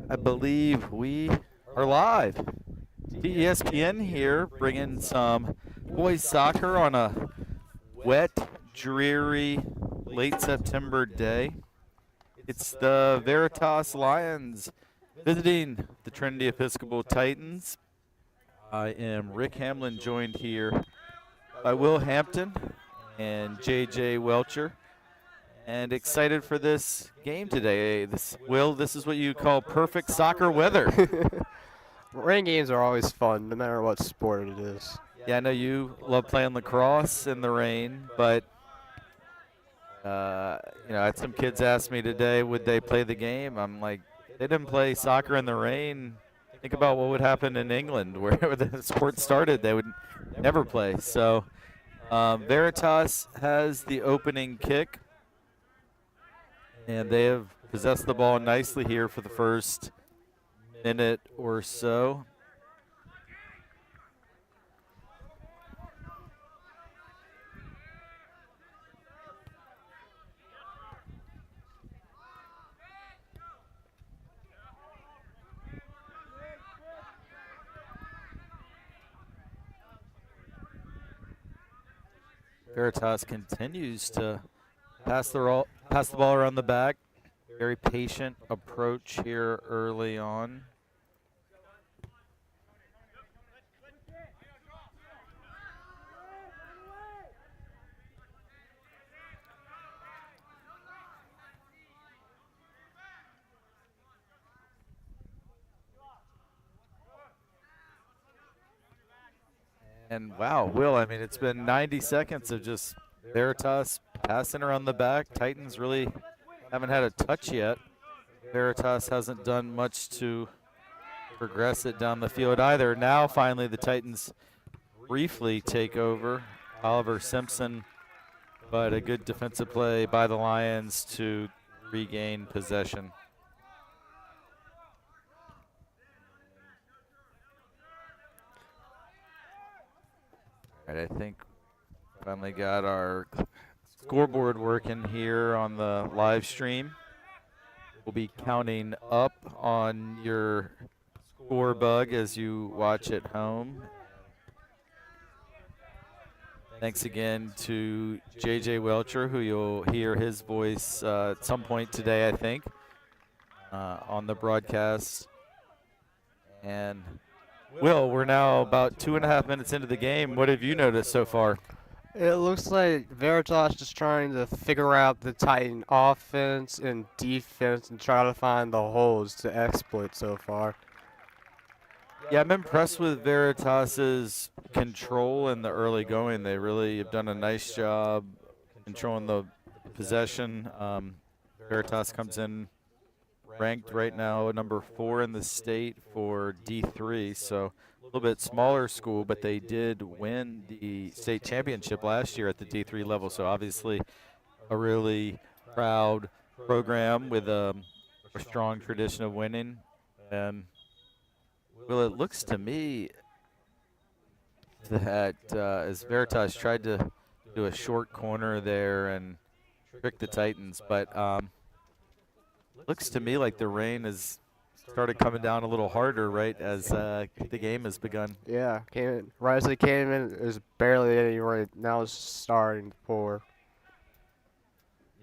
I believe we are live. ESPN here, bringing some boys soccer on a wet, dreary, late September day. It's the Veritas Lions visiting the Trinity Episcopal Titans. I am Rick Hamlin, joined here by Will Hampton and JJ Welcher, and excited for this game today. This is what you call perfect soccer weather. Rain games are always fun, no matter what sport it is. Yeah, I know you love playing lacrosse in the rain, but I had some kids ask me today, would they play the game? I'm like, they didn't play soccer in the rain. Think about what would happen in England, where the sport started. They would never play. So Veritas has the opening kick, and they have possessed the ball nicely here for the first minute or so. Veritas continues to pass the ball around the back. Very patient approach here early on. And wow, Will, I mean, it's been 90 seconds of just Veritas passing around the back. Titans really haven't had a touch yet. Veritas hasn't done much to progress it down the field either. Now, finally, the Titans briefly take over. Oliver Simpson, but a good defensive play by the Lions to regain possession. All right, I think finally got our scoreboard working here on the live stream. We'll be counting up on your score bug as you watch at home. Thanks again to JJ Welcher, who you'll hear his voice at some point today, I think, on the broadcast. And Will, we're now about 2.5 minutes into the game. What have you noticed so far? It looks like Veritas is trying to figure out the Titan offense and defense and try to find the holes to exploit so far. Yeah, I'm impressed with Veritas's control in the early going. They really have done a nice job controlling the possession. Veritas comes in ranked right now number 4 in the state for D3, so a little bit smaller school, but they did win the state championship last year at the D3 level, so obviously a really proud program with a strong tradition of winning. And well, it looks to me that as Veritas tried to do a short corner there and trick the Titans, but looks to me like the rain has started coming down a little harder right as the game has begun. Yeah, right as they came in, there's barely any rain. Now it's starting to pour.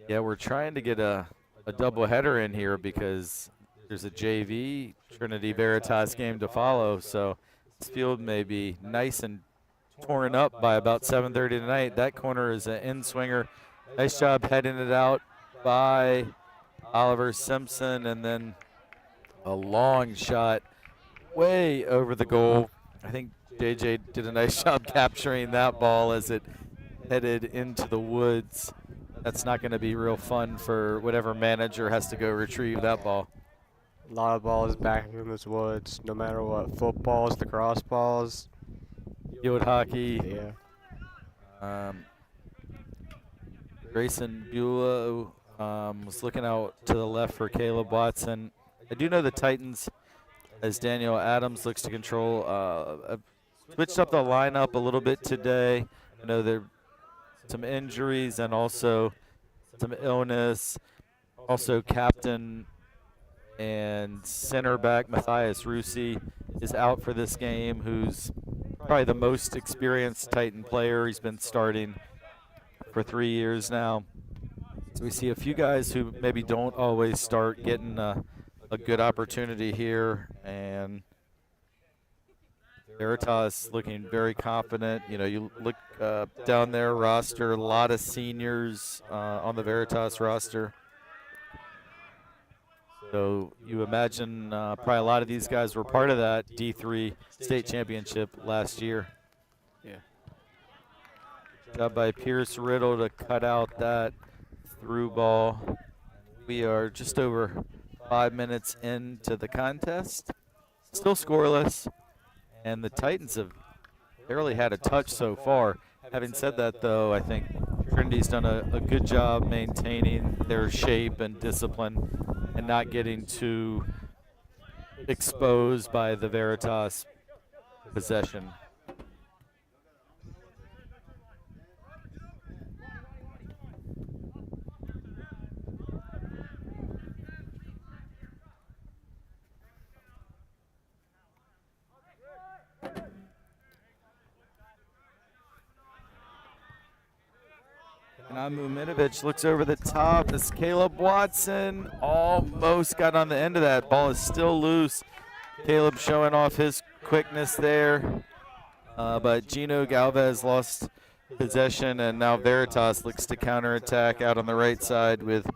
Yeah, we're trying to get a doubleheader in here because there's a JV Trinity Veritas game to follow, so this field may be nice and torn up by about 7:30 tonight. That corner is an in-swinger. Nice job heading it out by Oliver Simpson, and then a long shot way over the goal. I think JJ did a nice job capturing that ball as it headed into the woods. That's not going to be real fun for whatever manager has to go retrieve that ball. A lot of balls back in this woods, no matter what. Footballs, lacrosse balls. Field hockey. Yeah. Grayson Beulah was looking out to the left for Caleb Watson. I do know the Titans, as Daniel Adams looks to control, have switched up the lineup a little bit today. I know there are some injuries and also some illness. Also, captain And center back Matthias Rusi is out for this game, who's probably the most experienced Titan player. He's been starting for 3 years now. So we see a few guys who maybe don't always start getting a good opportunity here, and Veritas looking very confident. You know, you look down their roster, a lot of seniors on the Veritas roster. So you imagine probably a lot of these guys were part of that D3 state championship last year. Yeah. Job by Pierce Riddle to cut out that through ball. We are just over 5 minutes into the contest. Still scoreless. And the Titans have barely had a touch so far. Having said that, though, I think Trinity's done a good job maintaining their shape and discipline and not getting too exposed by the Veritas possession. Namu Minovich looks over the top. This Caleb Watson almost got on the end of that. Ball is still loose. Caleb showing off his quickness there. But Gino Galvez lost possession, and now Veritas looks to counterattack out on the right side with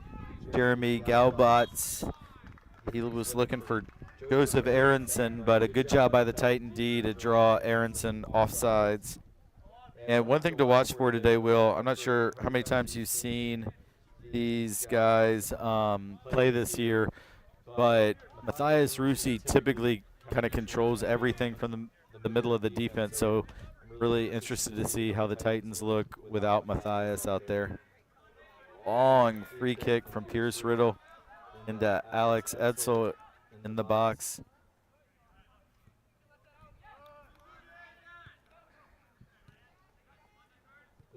Jeremy Galbots. He was looking for Joseph Aronson, but a good job by the Titan D to draw Aronson offsides. And one thing to watch for today, Will, I'm not sure how many times you've seen these guys play this year, but Matthias Rusi typically kind of controls everything from the middle of the defense. So really interested to see how the Titans look without Matthias out there. Long free kick from Pierce Riddle into Alex Edsel in the box.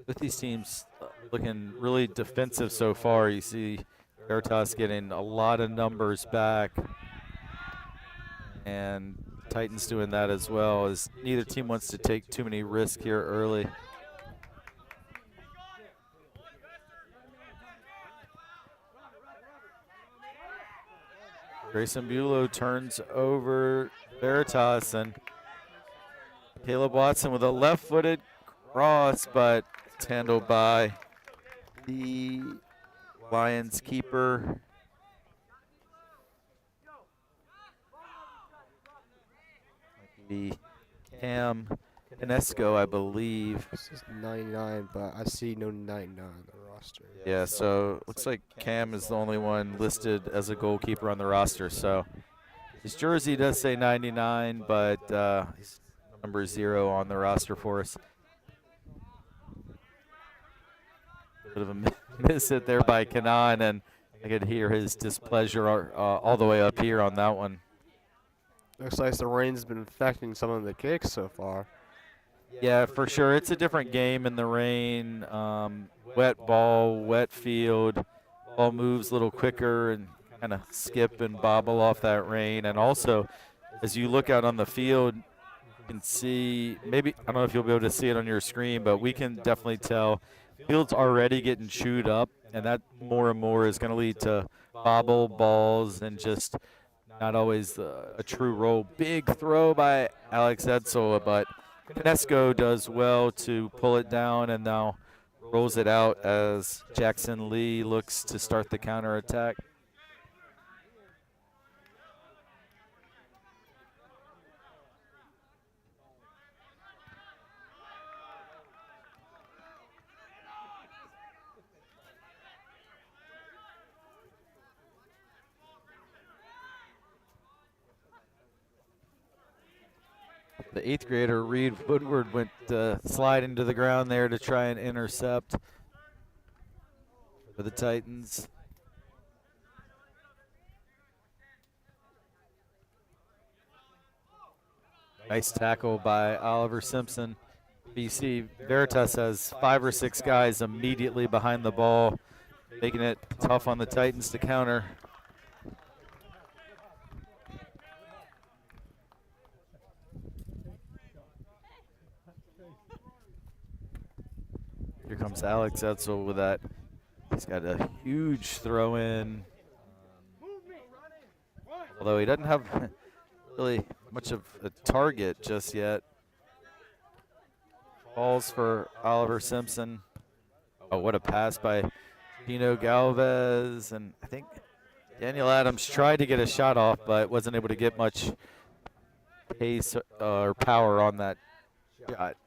With these teams looking really defensive so far, you see Veritas getting a lot of numbers back, and Titans doing that as well, as neither team wants to take too many risks here early. Grayson Bulow turns over Veritas, and Caleb Watson with a left-footed cross, but it's handled by the Lions keeper. Be Cam Canesco, I believe. This is 99, but I see no 99 on the roster. Yeah, so looks like Cam is the only one listed as a goalkeeper on the roster. So his jersey does say 99, but he's number 0 on the roster for us. Bit of a miss it there by Kanan, and I could hear his displeasure all the way up here on that one. Looks like the rain's been affecting some of the kicks so far. Yeah, for sure. It's a different game in the rain. Wet ball, wet field. Ball moves a little quicker and kind of skip and bobble off that rain. And also, as you look out on the field, you can see, maybe, I don't know if you'll be able to see it on your screen, but we can definitely tell field's already getting chewed up, and that more and more is going to lead to bobble balls and just not always a true roll. Big throw by Alex Edsel, but Canesco does well to pull it down and now rolls it out as Jackson Lee looks to start the counterattack. The 8th grader, Reed Woodward, went sliding to the ground there to try and intercept for the Titans. Nice tackle by Oliver Simpson. BC Veritas has 5 or 6 guys immediately behind the ball, making it tough on the Titans to counter. Here comes Alex Etzel with that. He's got a huge throw in. Although he doesn't have really much of a target just yet. Balls for Oliver Simpson. Oh, what a pass by Pino Galvez. And I think Daniel Adams tried to get a shot off, but wasn't able to get much pace or power on that shot.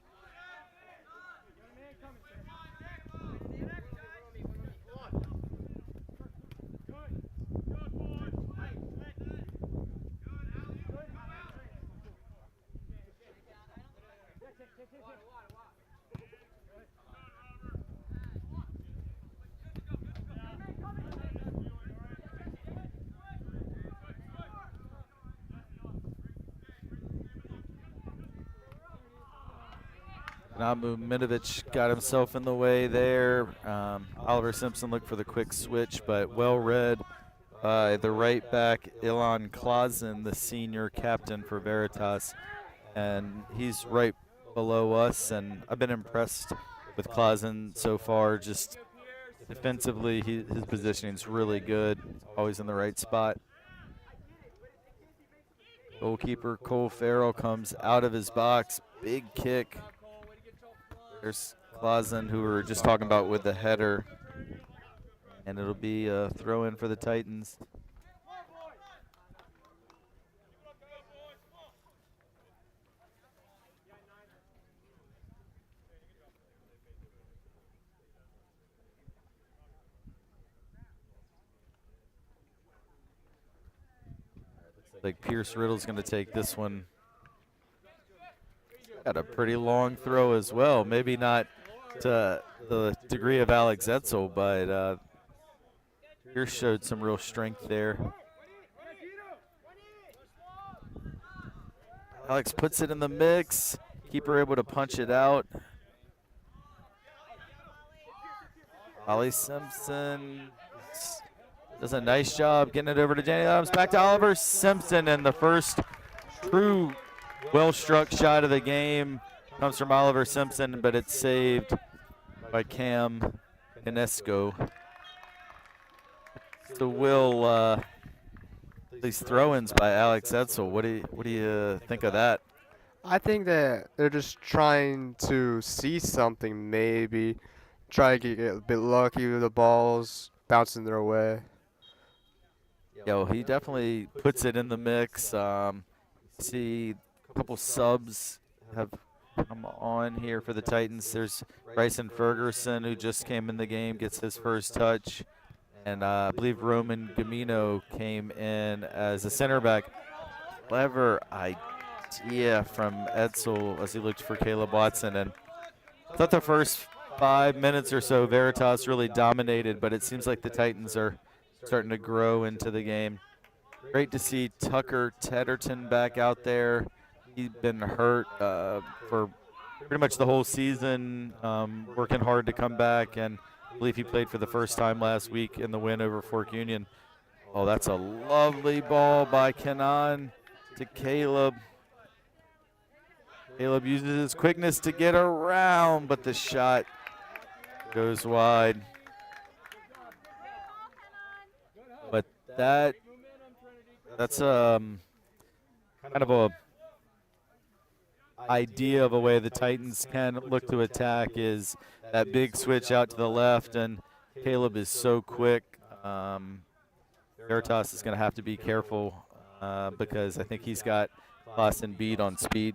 Namu Minovic got himself in the way there. Oliver Simpson looked for the quick switch, but well read by the right back, Ilan Clausen, the senior captain for Veritas. And he's right below us, and I've been impressed with Clausen so far. Just defensively, his positioning is really good, always in the right spot. Goalkeeper Cole Farrell comes out of his box, big kick. There's Clausen, who we were just talking about with the header. And it'll be a throw in for the Titans. Looks like Pierce Riddle's going to take this one. Got a pretty long throw as well. Maybe not to the degree of Alex Etzel, but Pierce showed some real strength there. Alex puts it in the mix. Keeper able to punch it out. Ollie Simpson does a nice job getting it over to Danny Adams. Back to Oliver Simpson, and the first true well-struck shot of the game comes from Oliver Simpson, but it's saved by Cam Inesco. So will these throw-ins by Alex Etzel. What do you think of that? I think that they're just trying to see something, maybe try to get a bit lucky with the balls bouncing their way. Yeah, he definitely puts it in the mix. See a couple subs have come on here for the Titans. There's Bryson Ferguson, who just came in the game, gets his first touch. And I believe Roman Gamino came in as a center back. Clever idea from Etzel as he looked for Caleb Watson. And I thought the first 5 minutes or so, Veritas really dominated, but it seems like the Titans are starting to grow into the game. Great to see Tucker Tedderton back out there. He's been hurt for pretty much the whole season, working hard to come back, and I believe he played for the first time last week in the win over Fork Union. Oh, that's a lovely ball by Kenan to Caleb. Caleb uses his quickness to get around, but the shot goes wide. But that's kind of a idea of a way the Titans can look to attack, is that big switch out to the left, and Caleb is so quick. Veritas is going to have to be careful because I think he's got Clausen beat on speed.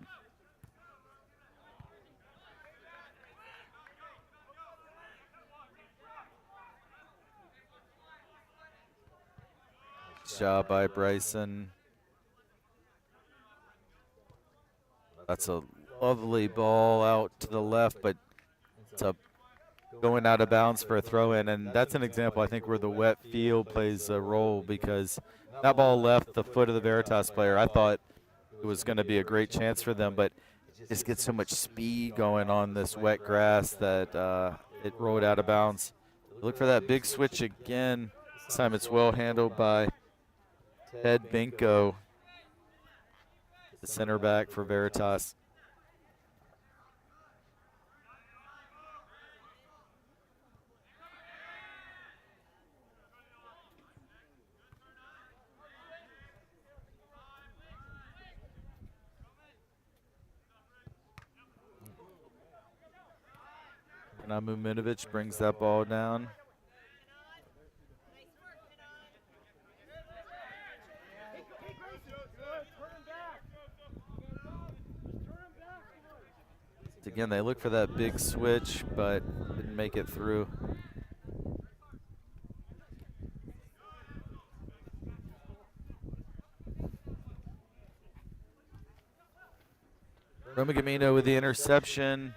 Job by Bryson. That's a lovely ball out to the left, but it's up going out of bounds for a throw-in, and that's an example, I think, where the wet field plays a role, because that ball left the foot of the Veritas player. I thought it was going to be a great chance for them, but it just gets so much speed going on this wet grass that it rolled out of bounds. Look for that big switch again. This time it's well handled by Ted Binko, the center back for Veritas. Namuminovich brings that ball down. Again, they look for that big switch, but didn't make it through. Romagamino with the interception.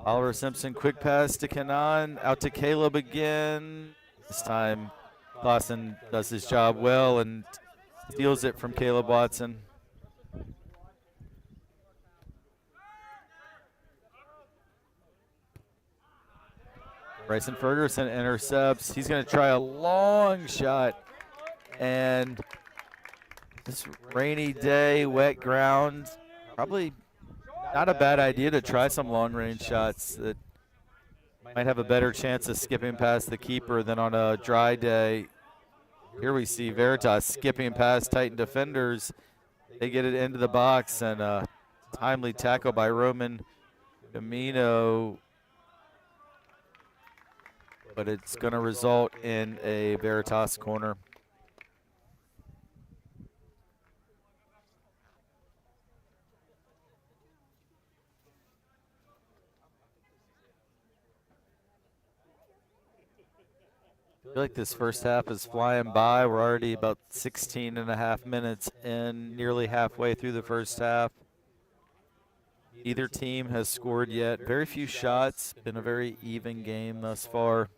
Oliver Simpson, quick pass to Kanan, out to Caleb again. This time, Clausen does his job well and steals it from Caleb Watson. Bryson Ferguson intercepts. He's going to try a long shot. And this rainy day, wet ground, probably not a bad idea to try some long-range shots that might have a better chance of skipping past the keeper than on a dry day. Here we see Veritas skipping past Titan defenders. They get it into the box, and a timely tackle by Roman Gamino. But it's going to result in a Veritas corner. I feel like this first half is flying by. We're already about 16 and a half minutes in, nearly halfway through the first half. Neither team has scored yet. Very few shots. Been a very even game thus far.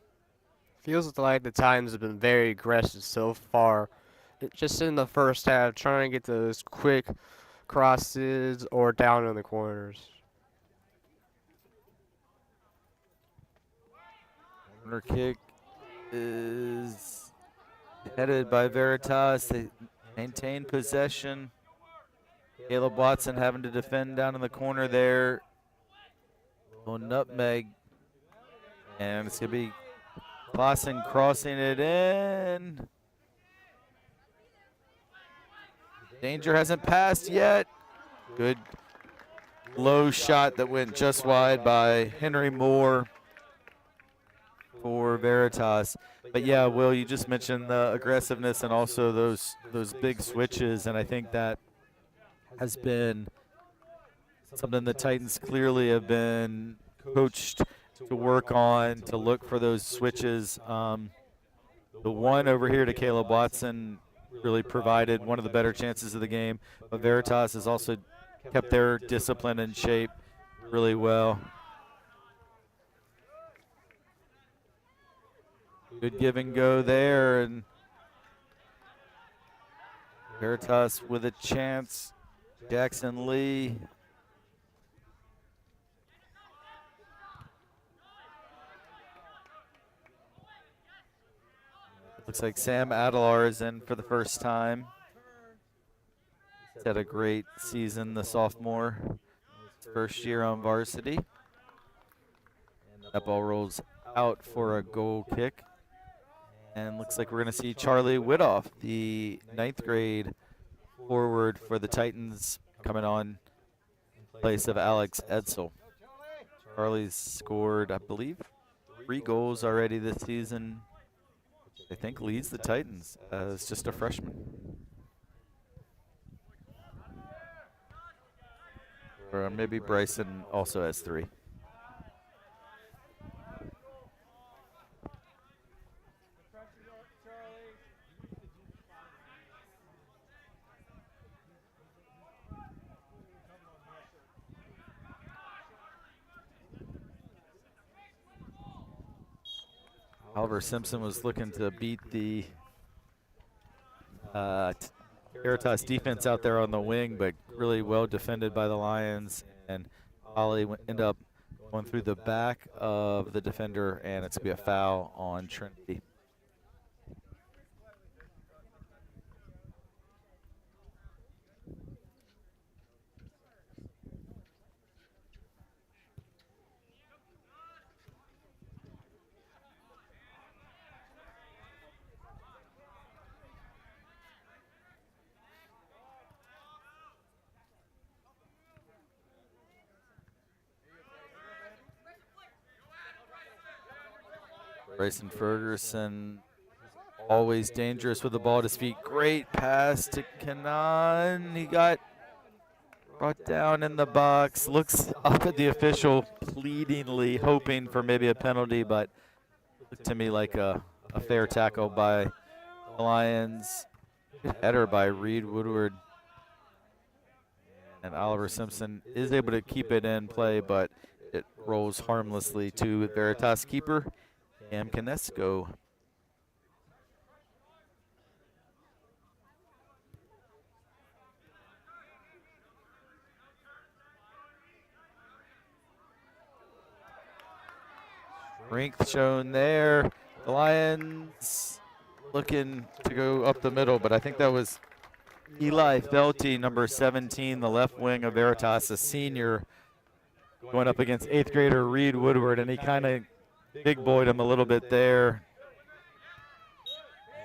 Feels like the Titans have been very aggressive so far. Just in the first half, trying to get those quick crosses or down in the corners. Corner kick is headed by Veritas. They maintain possession. Caleb Watson having to defend down in the corner there. Little nutmeg. And it's going to be Clausen crossing it in. Danger hasn't passed yet. Good low shot that went just wide by Henry Moore for Veritas. But yeah, Will, you just mentioned the aggressiveness and also those big switches, and I think that has been something the Titans clearly have been coached to work on, to look for those switches. The one over here to Caleb Watson really provided one of the better chances of the game, but Veritas has also kept their discipline and shape really well. Good give and go there, and Veritas with a chance. Jackson Lee. Looks like Sam Adelar is in for the first time. He's had a great season, the sophomore. His first year on varsity. That ball rolls out for a goal kick. And looks like we're going to see Charlie Widoff, the 9th grade forward for the Titans, coming on in place of Alex Edsel. Charlie's scored, I believe, 3 goals already this season. I think leads the Titans as just a freshman. Or maybe Bryson also has 3. Oliver Simpson was looking to beat the Veritas defense out there on the wing, but really well defended by the Lions. And Ollie ended up going through the back of the defender, and it's going to be a foul on Trinity. Bryson Ferguson, always dangerous with the ball at his feet. Great pass to Kanan. He got brought down in the box. Looks up at the official pleadingly, hoping for maybe a penalty, but looked to me like a fair tackle by the Lions. Good header by Reed Woodward. And Oliver Simpson is able to keep it in play, but it rolls harmlessly to Veritas keeper Cam Canesco. Strength shown there. The Lions looking to go up the middle, but I think that was Eli Felty, number 17, the left wing of Veritas, a senior, going up against 8th grader Reed Woodward, and he kind of big boyed him a little bit there.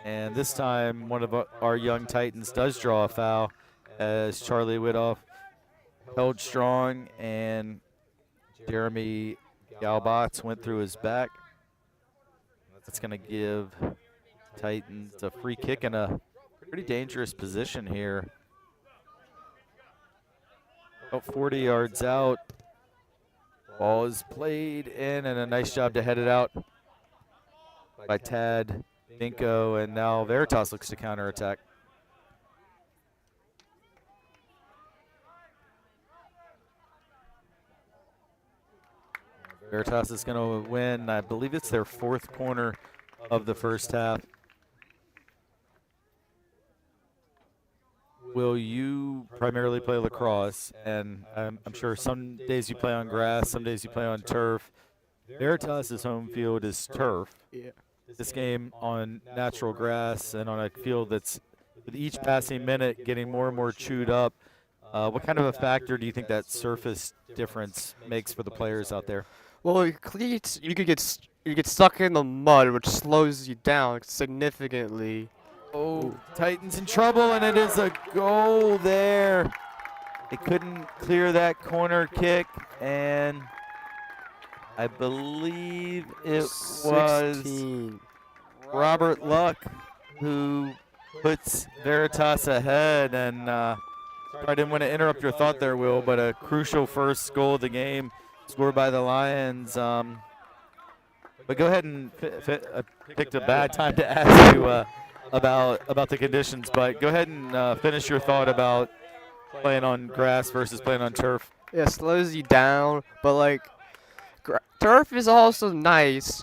And this time, one of our young Titans does draw a foul as Charlie Widoff held strong, and Jeremy Galbots went through his back. That's going to give Titans a free kick in a pretty dangerous position here. About 40 yards out. Ball is played in, and a nice job to head it out by Tad Dinko, and now Veritas looks to counterattack. Veritas is going to win. I believe it's their 4th corner of the first half. Will, you primarily play lacrosse, and I'm sure some days you play on grass, some days you play on turf. Veritas' home field is turf. Yeah. This game on natural grass and on a field that's, with each passing minute, getting more and more chewed up. What kind of a factor do you think that surface difference makes for the players out there? Well, cleats, you could get stuck in the mud, which slows you down significantly. Oh, Titans in trouble, and it is a goal there. They couldn't clear that corner kick, and I believe it was 16. Robert Luck who puts Veritas ahead. And I didn't want to interrupt your thought there, Will, but a crucial first goal of the game scored by the Lions. But go ahead and picked a bad time to ask you about the conditions, but go ahead and finish your thought about playing on grass versus playing on turf. Yeah, it slows you down, but like turf is also nice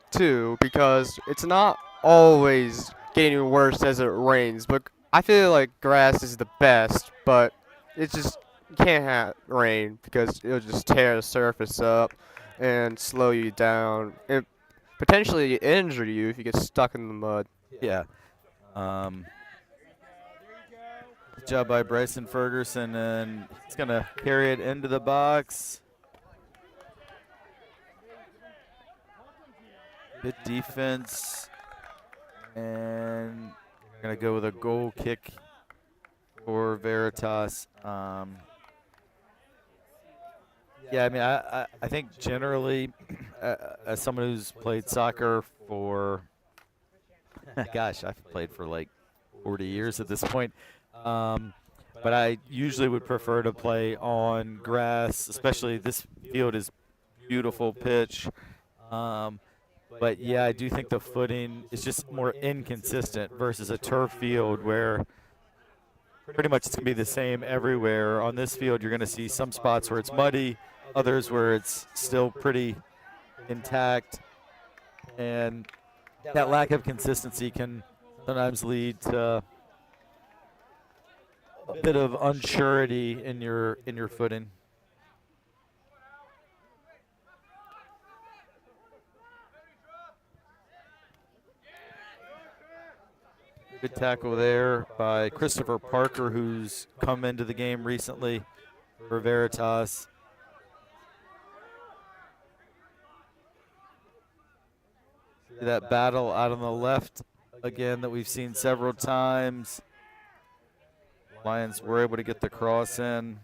too because it's not always getting worse as it rains. But I feel like grass is the best, but it's just you can't have rain because it'll just tear the surface up and slow you down and potentially injure you if you get stuck in the mud. Yeah. Good job by Bryson Ferguson, and he's going to carry it into the box. Good defense, and we're going to go with a goal kick for Veritas. Yeah, I mean, I think generally, as someone who's played soccer for, gosh, I've played for like 40 years at this point. But I usually would prefer to play on grass, especially this field is beautiful pitch. But yeah, I do think the footing is just more inconsistent versus a turf field where pretty much it's going to be the same everywhere. On this field, you're going to see some spots where it's muddy, others where it's still pretty intact. And that lack of consistency can sometimes lead to a bit of unsurety in your footing. Good tackle there by Christopher Parker, who's come into the game recently for Veritas. See that battle out on the left again that we've seen several times. Lions were able to get the cross in.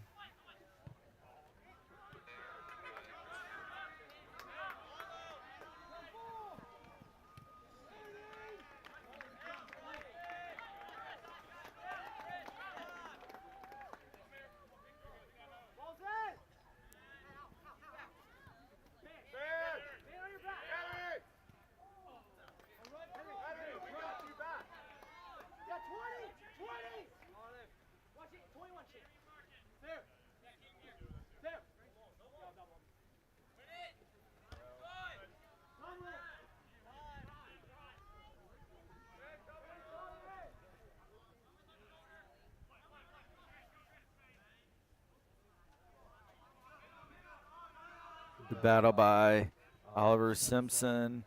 battle by Oliver Simpson.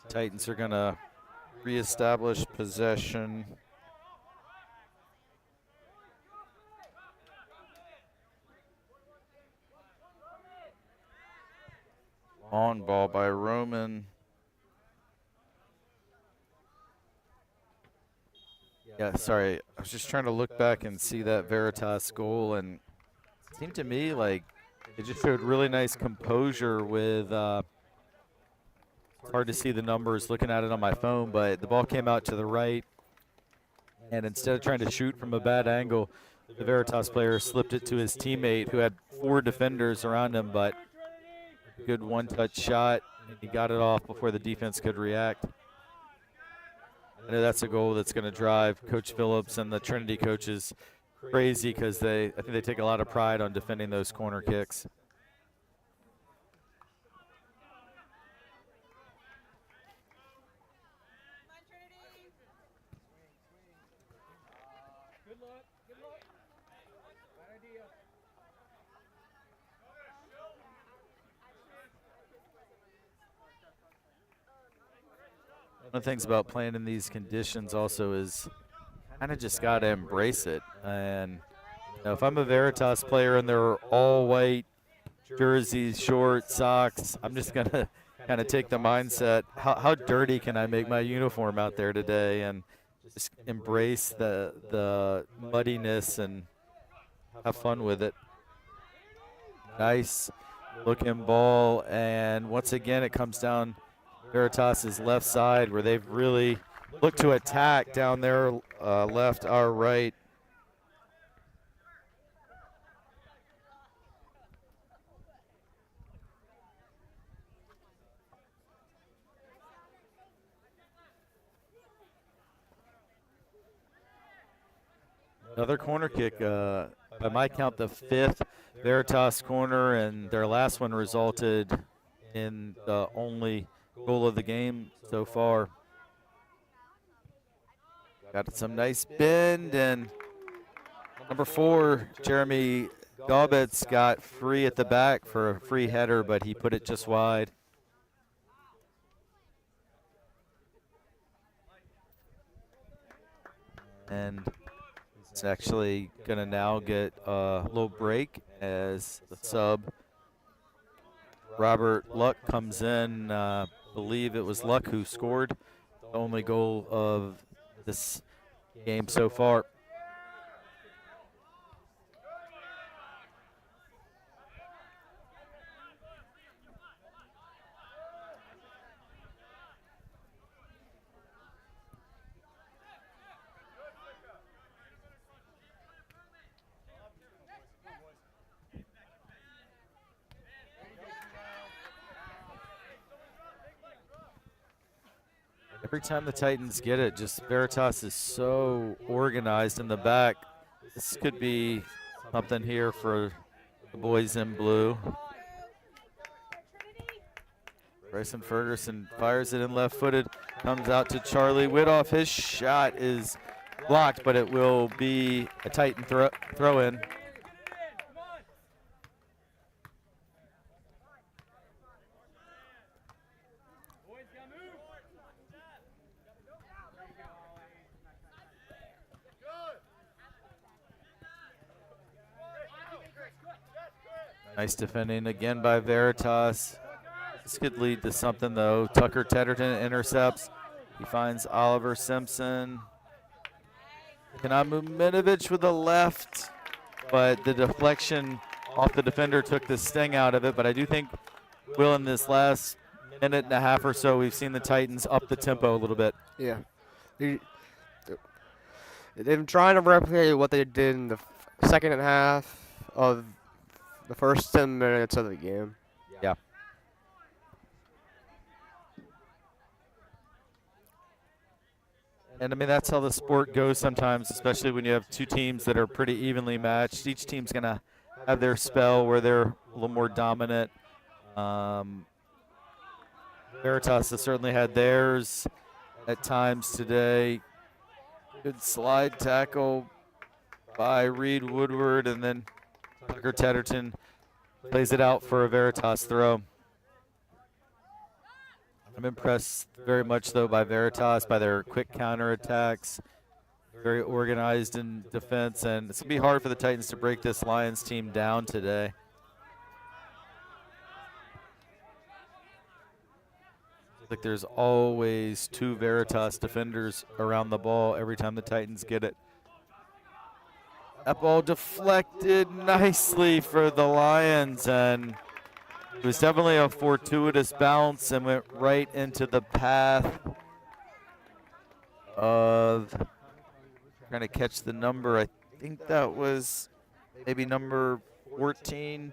Titans are going to reestablish possession. On ball by Roman. Yeah, sorry. I was just trying to look back and see that Veritas goal, and it seemed to me like it just showed really nice composure with it's hard to see the numbers looking at it on my phone, but the ball came out to the right, and instead of trying to shoot from a bad angle, the Veritas player slipped it to his teammate who had 4 defenders around him, but good one-touch shot, and he got it off before the defense could react. I know that's a goal that's going to drive Coach Phillips and the Trinity coaches crazy because I think they take a lot of pride on defending those corner kicks. One of the things about playing in these conditions also is kind of just got to embrace it. And if I'm a Veritas player and they're all white jerseys, shorts, socks, I'm just going to kind of take the mindset, how dirty can I make my uniform out there today, and just embrace the muddiness and have fun with it. Nice looking ball, and once again it comes down Veritas' left side where they've really looked to attack down their left, our right. Another corner kick, by my count, the 5th Veritas corner, and their last one resulted in the only goal of the game so far. Got some nice bend, and number 4, Jeremy Gaubitz, got free at the back for a free header, but he put it just wide. And it's actually going to now get a little break as the sub Robert Luck comes in. Believe it was Luck who scored the only goal of this game so far. Every time the Titans get it, just Veritas is so organized in the back. This could be something here for the boys in blue. Bryson Ferguson fires it in left-footed, comes out to Charlie Widoff. His shot is blocked, but it will be a Titan throw-in. Nice defending again by Veritas. This could lead to something, though. Tucker Tedderton intercepts. He finds Oliver Simpson. Kanamuminovic with the left, but the deflection off the defender took the sting out of it. But I do think, Will, in this last minute and a half or so, we've seen the Titans up the tempo a little bit. Yeah. They've been trying to replicate what they did in the second half of the first 10 minutes of the game. Yeah. And, I mean, that's how the sport goes sometimes, especially when you have two teams that are pretty evenly matched. Each team's going to have their spell where they're a little more dominant. Veritas has certainly had theirs at times today. Good slide tackle by Reed Woodward, and then Tucker Tedderton plays it out for a Veritas throw. I'm impressed very much, though, by Veritas, by their quick counterattacks. Very organized in defense, and it's going to be hard for the Titans to break this Lions team down today. Like there's always two Veritas defenders around the ball every time the Titans get it. That ball deflected nicely for the Lions, and it was definitely a fortuitous bounce and went right into the path of trying to catch the number. I think that was maybe number 14,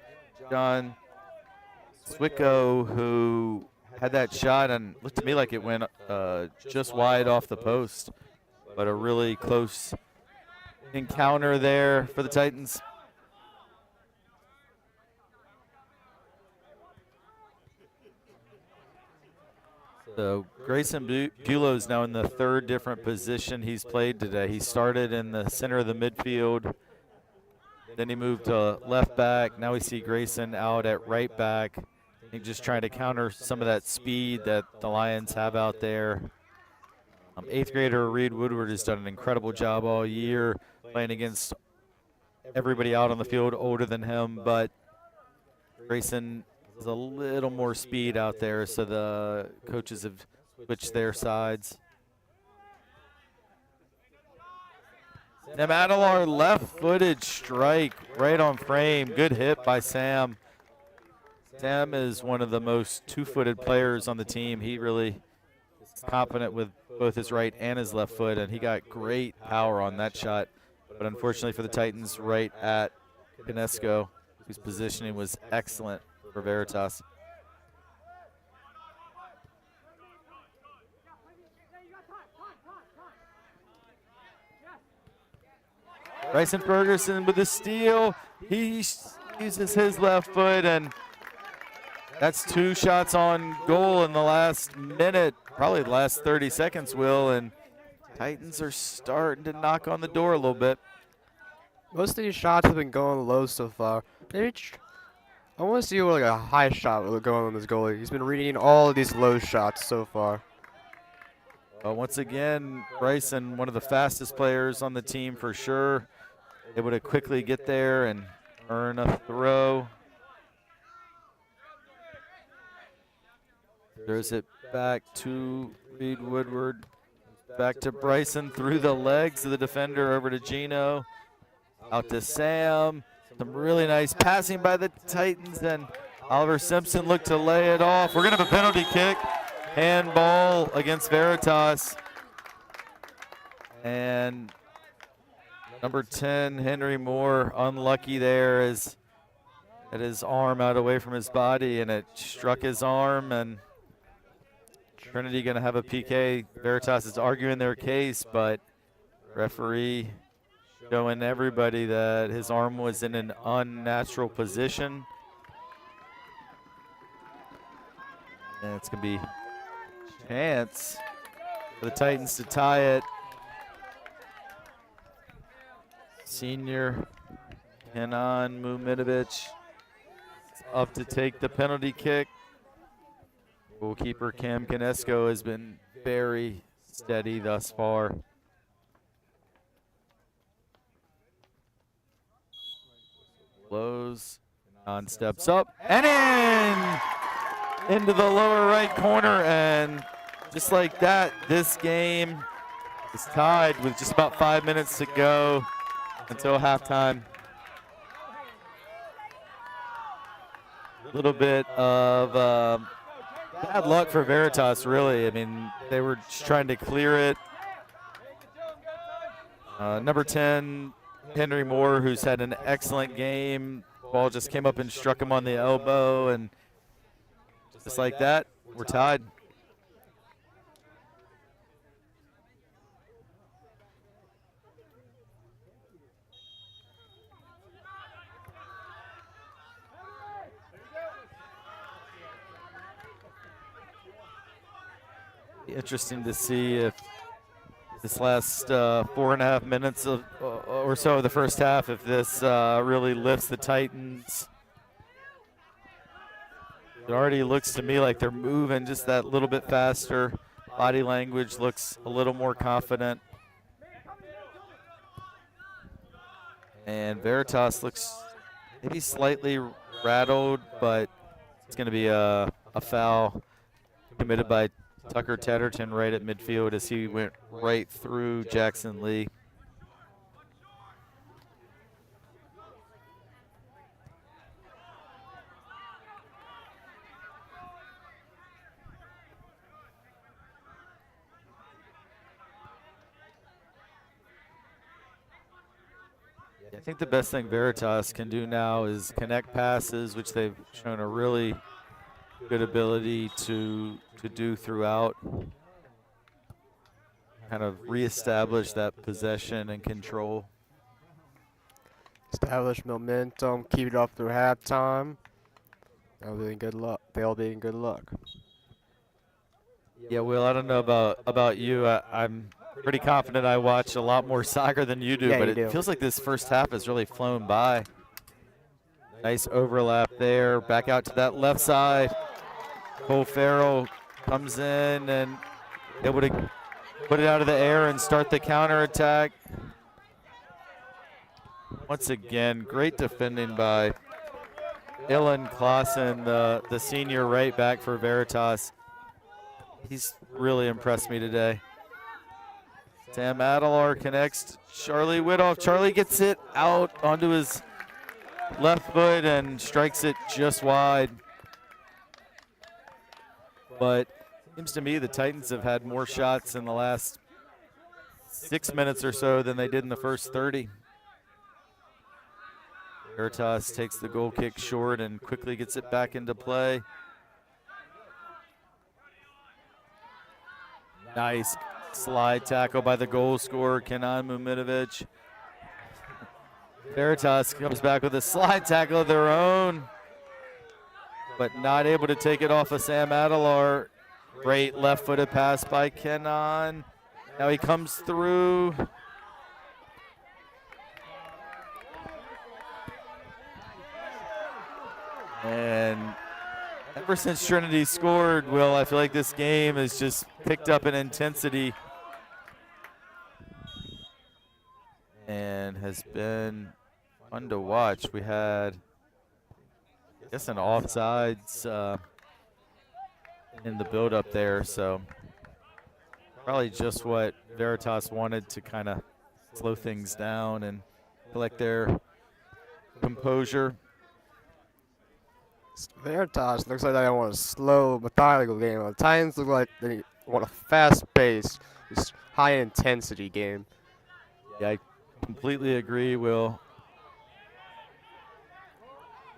John Swicko, who had that shot and looked to me like it went just wide off the post, but a really close encounter there for the Titans. So Grayson Bulow is now in the third different position he's played today. He started in the center of the midfield, then he moved to left back. Now we see Grayson out at right back. I think just trying to counter some of that speed that the Lions have out there. Eighth grader Reed Woodward has done an incredible job all year playing against everybody out on the field older than him, but Grayson has a little more speed out there, so the coaches have switched their sides. Sam Adelar, left-footed strike right on frame. Good hit by Sam. Sam is one of the most two-footed players on the team. He really is confident with both his right and his left foot, and he got great power on that shot. But unfortunately for the Titans, right at Pinesco, whose positioning was excellent for Veritas. Bryson Ferguson with the steal. He uses his left foot, and that's two shots on goal in the last minute, probably the last 30 seconds, Will, and Titans are starting to knock on the door a little bit. Most of these shots have been going low so far. Maybe I want to see like a high shot will go on this goalie. He's been reading all of these low shots so far. Once again, Bryson, one of the fastest players on the team for sure, able to quickly get there and earn a throw. Throws it back to Reed Woodward. Back to Bryson through the legs of the defender over to Gino. Out to Sam. Some really nice passing by the Titans, and Oliver Simpson looked to lay it off. We're going to have a penalty kick. Handball against Veritas. And number 10, Henry Moore, unlucky there as had his arm out away from his body, and it struck his arm, and Trinity going to have a PK. Veritas is arguing their case, but referee showing everybody that his arm was in an unnatural position. And it's going to be a chance for the Titans to tie it. Senior Kenan Muminovic up to take the penalty kick. Goalkeeper Cam Canesco has been very steady thus far. Blows, Kenan steps up and into the lower right corner, and just like that, this game is tied with just about 5 minutes to go until halftime. A little bit of bad luck for Veritas, really. I mean, they were just trying to clear it. Number 10, Henry Moore, who's had an excellent game. Ball just came up and struck him on the elbow, and just like that, we're tied. Interesting to see if this last 4.5 minutes or so of the first half, if this really lifts the Titans It already looks to me like they're moving just that little bit faster. Body language looks a little more confident. And Veritas looks maybe slightly rattled, but it's going to be a foul committed by Tucker Tedderton right at midfield as he went right through Jackson Lee. I think the best thing Veritas can do now is connect passes, which they've shown a really good ability to do throughout. Kind of reestablish that possession and control. Establish momentum, keep it up through halftime. They'll be in good luck. They'll be in good luck. Yeah, Will, I don't know about you. I'm pretty confident I watch a lot more soccer than you do, Yeah, but you it do. feels like this first half has really flown by. Nice overlap there. Back out to that left side. Cole Farrell comes in and able to put it out of the air and start the counterattack. Once again, great defending by Ilan Clausen, the senior right back for Veritas. He's really impressed me today. Sam Adelar connects to Charlie Widoff. Charlie gets it out onto his left foot and strikes it just wide. But it seems to me the Titans have had more shots in the last 6 minutes or so than they did in the first 30. Veritas takes the goal kick short and quickly gets it back into play. Nice slide tackle by the goal scorer, Kenan Muminovic. Veritas comes back with a slide tackle of their own, but not able to take it off of Sam Adelar. Great left-footed pass by Kenan. Now he comes through. And ever since Trinity scored, Will, I feel like this game has just picked up in intensity and has been fun to watch. We had, I guess, an offsides in the build-up there, so probably just what Veritas wanted to kind of slow things down and collect their composure. Veritas looks like they want a slow, methodical game. The Titans look like they want a fast-paced, just high-intensity game. Yeah, I completely agree, Will.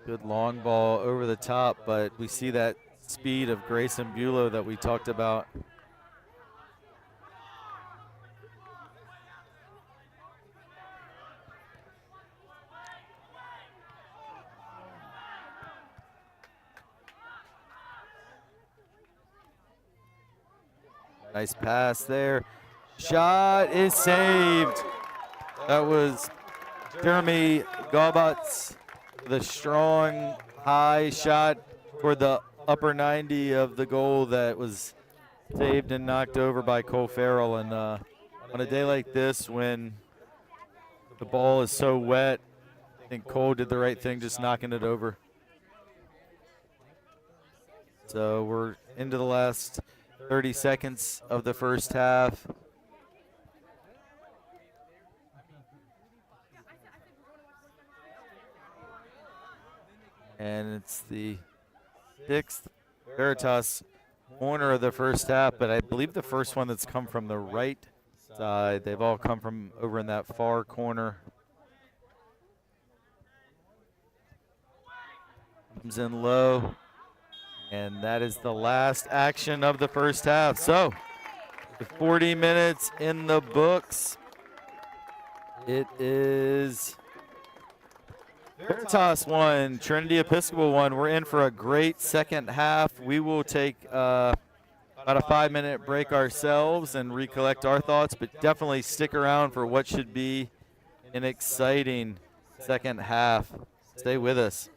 Good long ball over the top, but we see that speed of Grayson Bulow that we talked about. Nice pass there. Shot is saved. That was Jeremy Gaubatz with a strong, high shot toward the upper 90 of the goal that was saved and knocked over by Cole Farrell. And on a day like this, when the ball is so wet, I think Cole did the right thing just knocking it over. So we're into the last 30 seconds of the first half. And it's the 6th Veritas corner of the first half, but I believe the first one that's come from the right side. They've all come from over in that far corner. Comes in low. And that is the last action of the first half. So, with 40 minutes in the books, it is Veritas 1, Trinity Episcopal 1. We're in for a great second half. We will take about a 5-minute break ourselves and recollect our thoughts, but definitely stick around for what should be an exciting second half. Stay with us.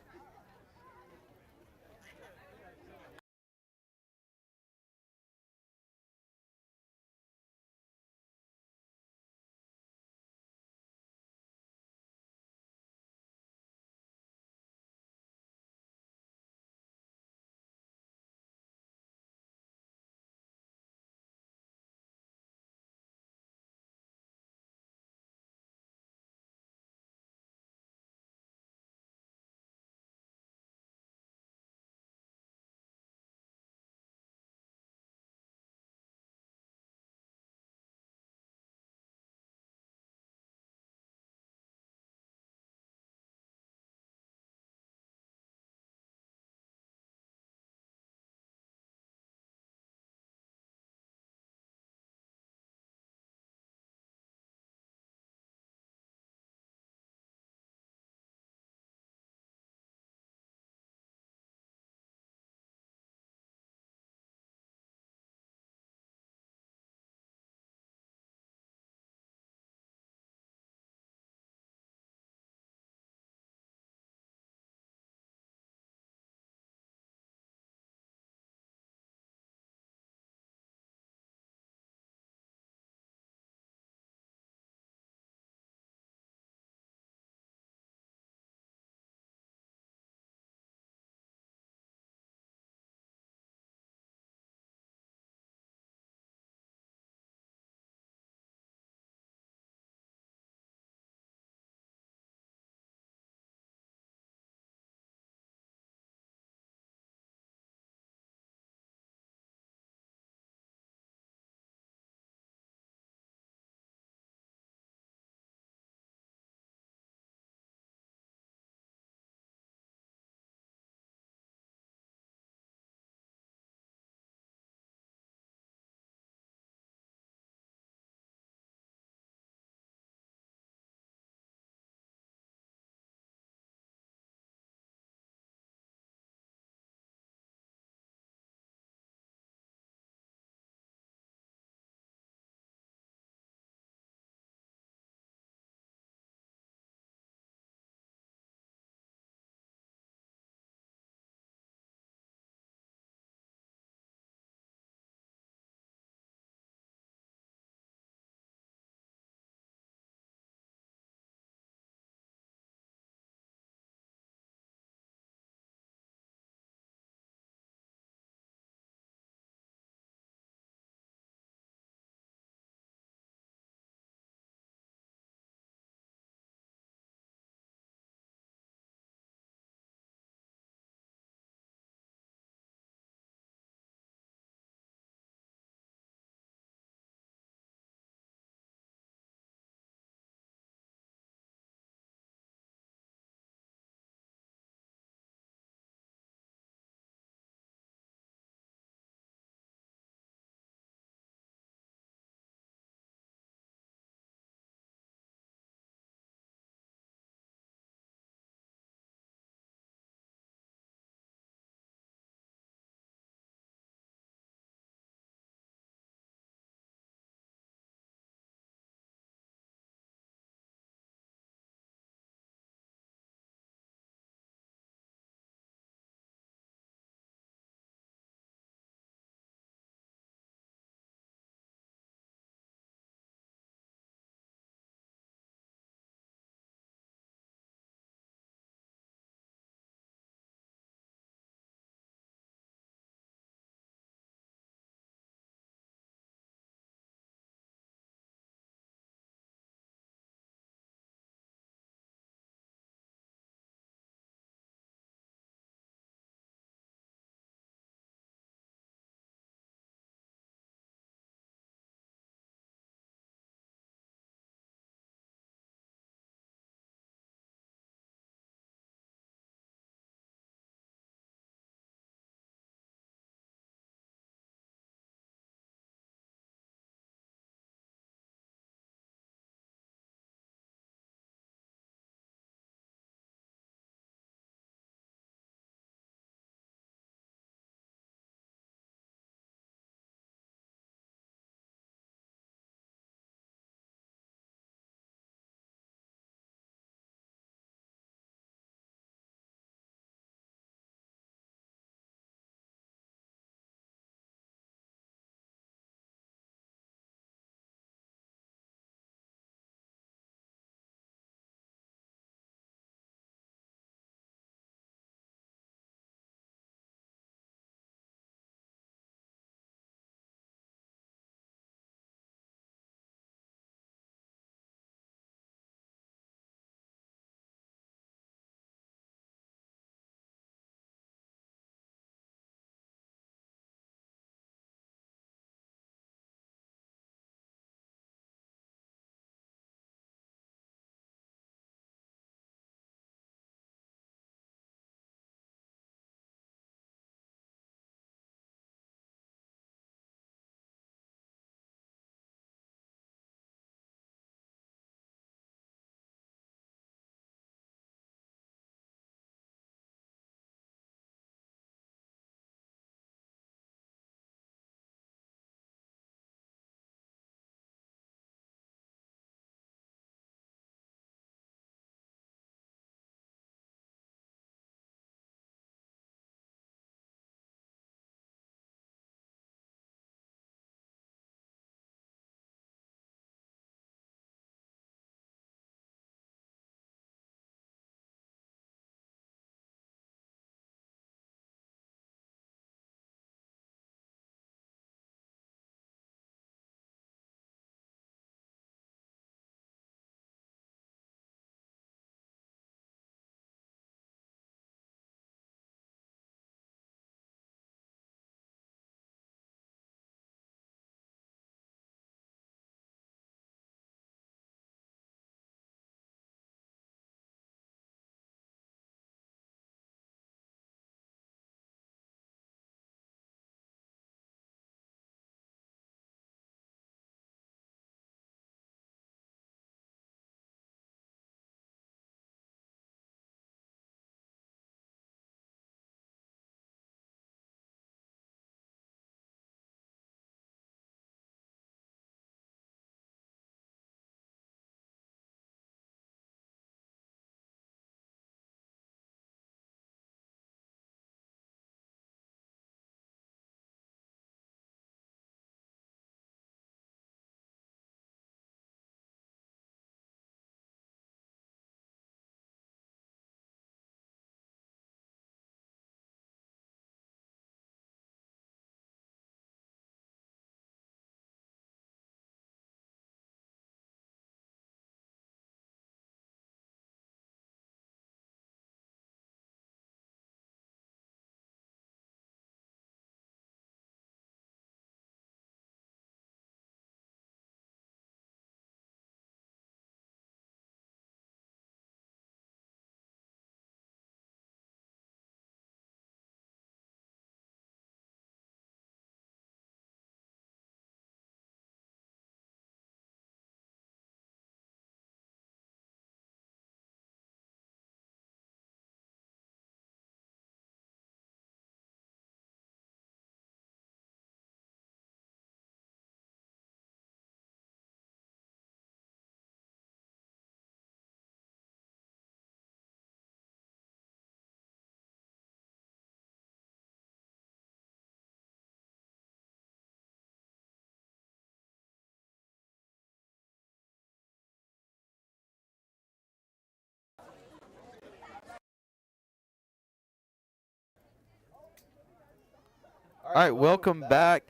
All right, welcome back.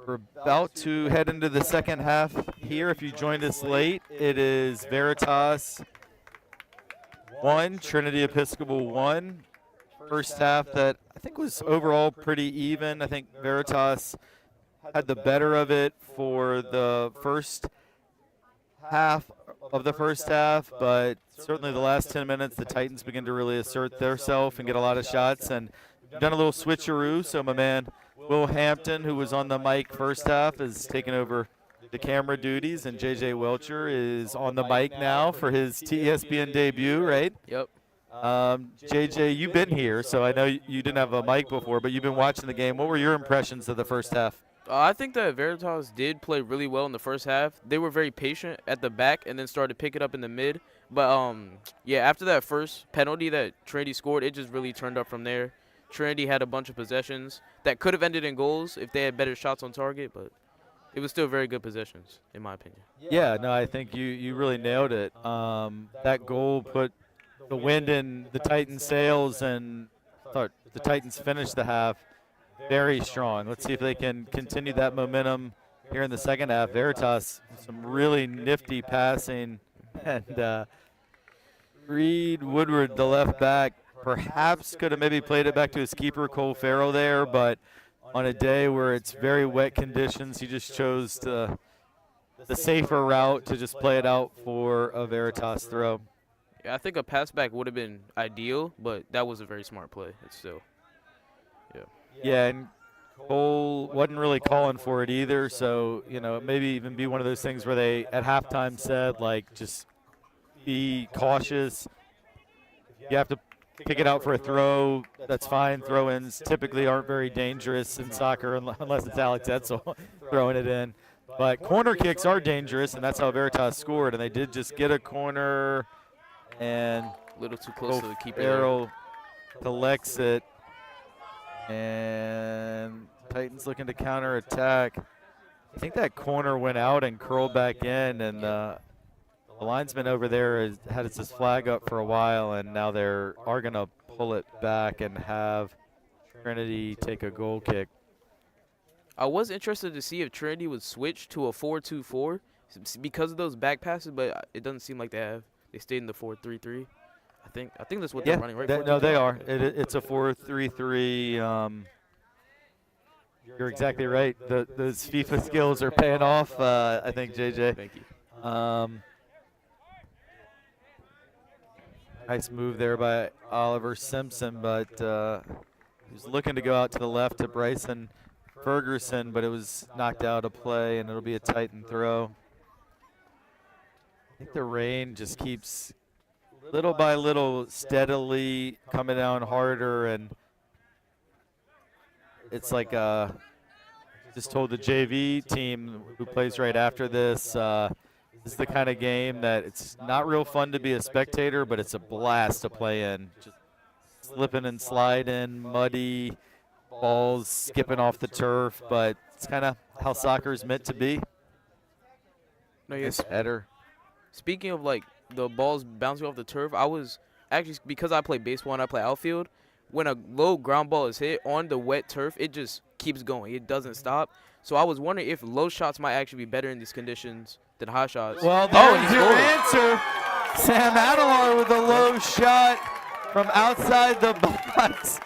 We're about to head into the second half here. If you joined us late, it is Veritas 1, Trinity Episcopal 1. First half that I think was overall pretty even. I think Veritas had the better of it for the first half of the first half, but certainly the last 10 minutes, the Titans begin to really assert themselves and get a lot of shots. And we've done a little switcheroo, so my man Will Hampton, who was on the mic first half, is taking over the camera duties, and JJ Welcher is on the mic now for his TESPN debut, right? Yep. JJ, you've been here, so I know you didn't have a mic before, but you've been watching the game. What were your impressions of the first half? I think that Veritas did play really well in the first half. They were very patient at the back and then started picking up in the mid. But, yeah, after that first penalty that Trinity scored, it just really turned up from there. Trinity had a bunch of possessions that could have ended in goals if they had better shots on target, but it was still very good possessions, in my opinion. Yeah, no, I think you really nailed it. That goal put the wind in the Titans' sails, and thought the Titans finished the half very strong. Let's see if they can continue that momentum here in the second half. Veritas, some really nifty passing, and Reed Woodward, the left back, perhaps could have maybe played it back to his keeper, Cole Farrell, there, but on a day where it's very wet conditions, he just chose the safer route to just play it out for a Veritas throw. Yeah, I think a pass back would have been ideal, but that was a very smart play. It's still, Yeah, and Cole wasn't really calling for it either, so, you know, it maybe even be one of those things where they at halftime said, like, just be cautious. You have to kick it out for a throw. That's fine. Throw-ins typically aren't very dangerous in soccer unless it's Alex Etzel throwing it in. But corner kicks are dangerous, and that's how Veritas scored, and they did just get a corner, and a little too close to the keeper. Farrell collects it. And Titans looking to counterattack. I think that corner went out and curled back in, and the linesman over there had his flag up for a while, and now they are going to pull it back and have Trinity take a goal kick. I was interested to see if Trinity would switch to a 4-2-4 because of those back passes, but it doesn't seem like they have. They stayed in the 4-3-3. I think that's what they're running, right? No, they are. It's a 4-3-3. You're exactly right. Those FIFA skills are paying off, I think, JJ. Thank you. Nice move there by Oliver Simpson, but he was looking to go out to the left to Bryson Ferguson, but it was knocked out of play, and it'll be a Titan throw. I think the rain just keeps little by little steadily coming down harder, and it's like just told the JV team who plays right after this, this is the kind of game that it's not real fun to be a spectator, but it's a blast to play in. Just slipping and sliding, muddy, balls skipping off the turf, but it's kind of how soccer is meant to be. No, yes. Header. Speaking of, like, the balls bouncing off the turf, I was actually, because I play baseball and I play outfield, when a low ground ball is hit on the wet turf, it just keeps going. It doesn't stop. So I was wondering if low shots might actually be better in these conditions than high shots. Well, there's your answer. Sam Adelar with a low shot from outside the box.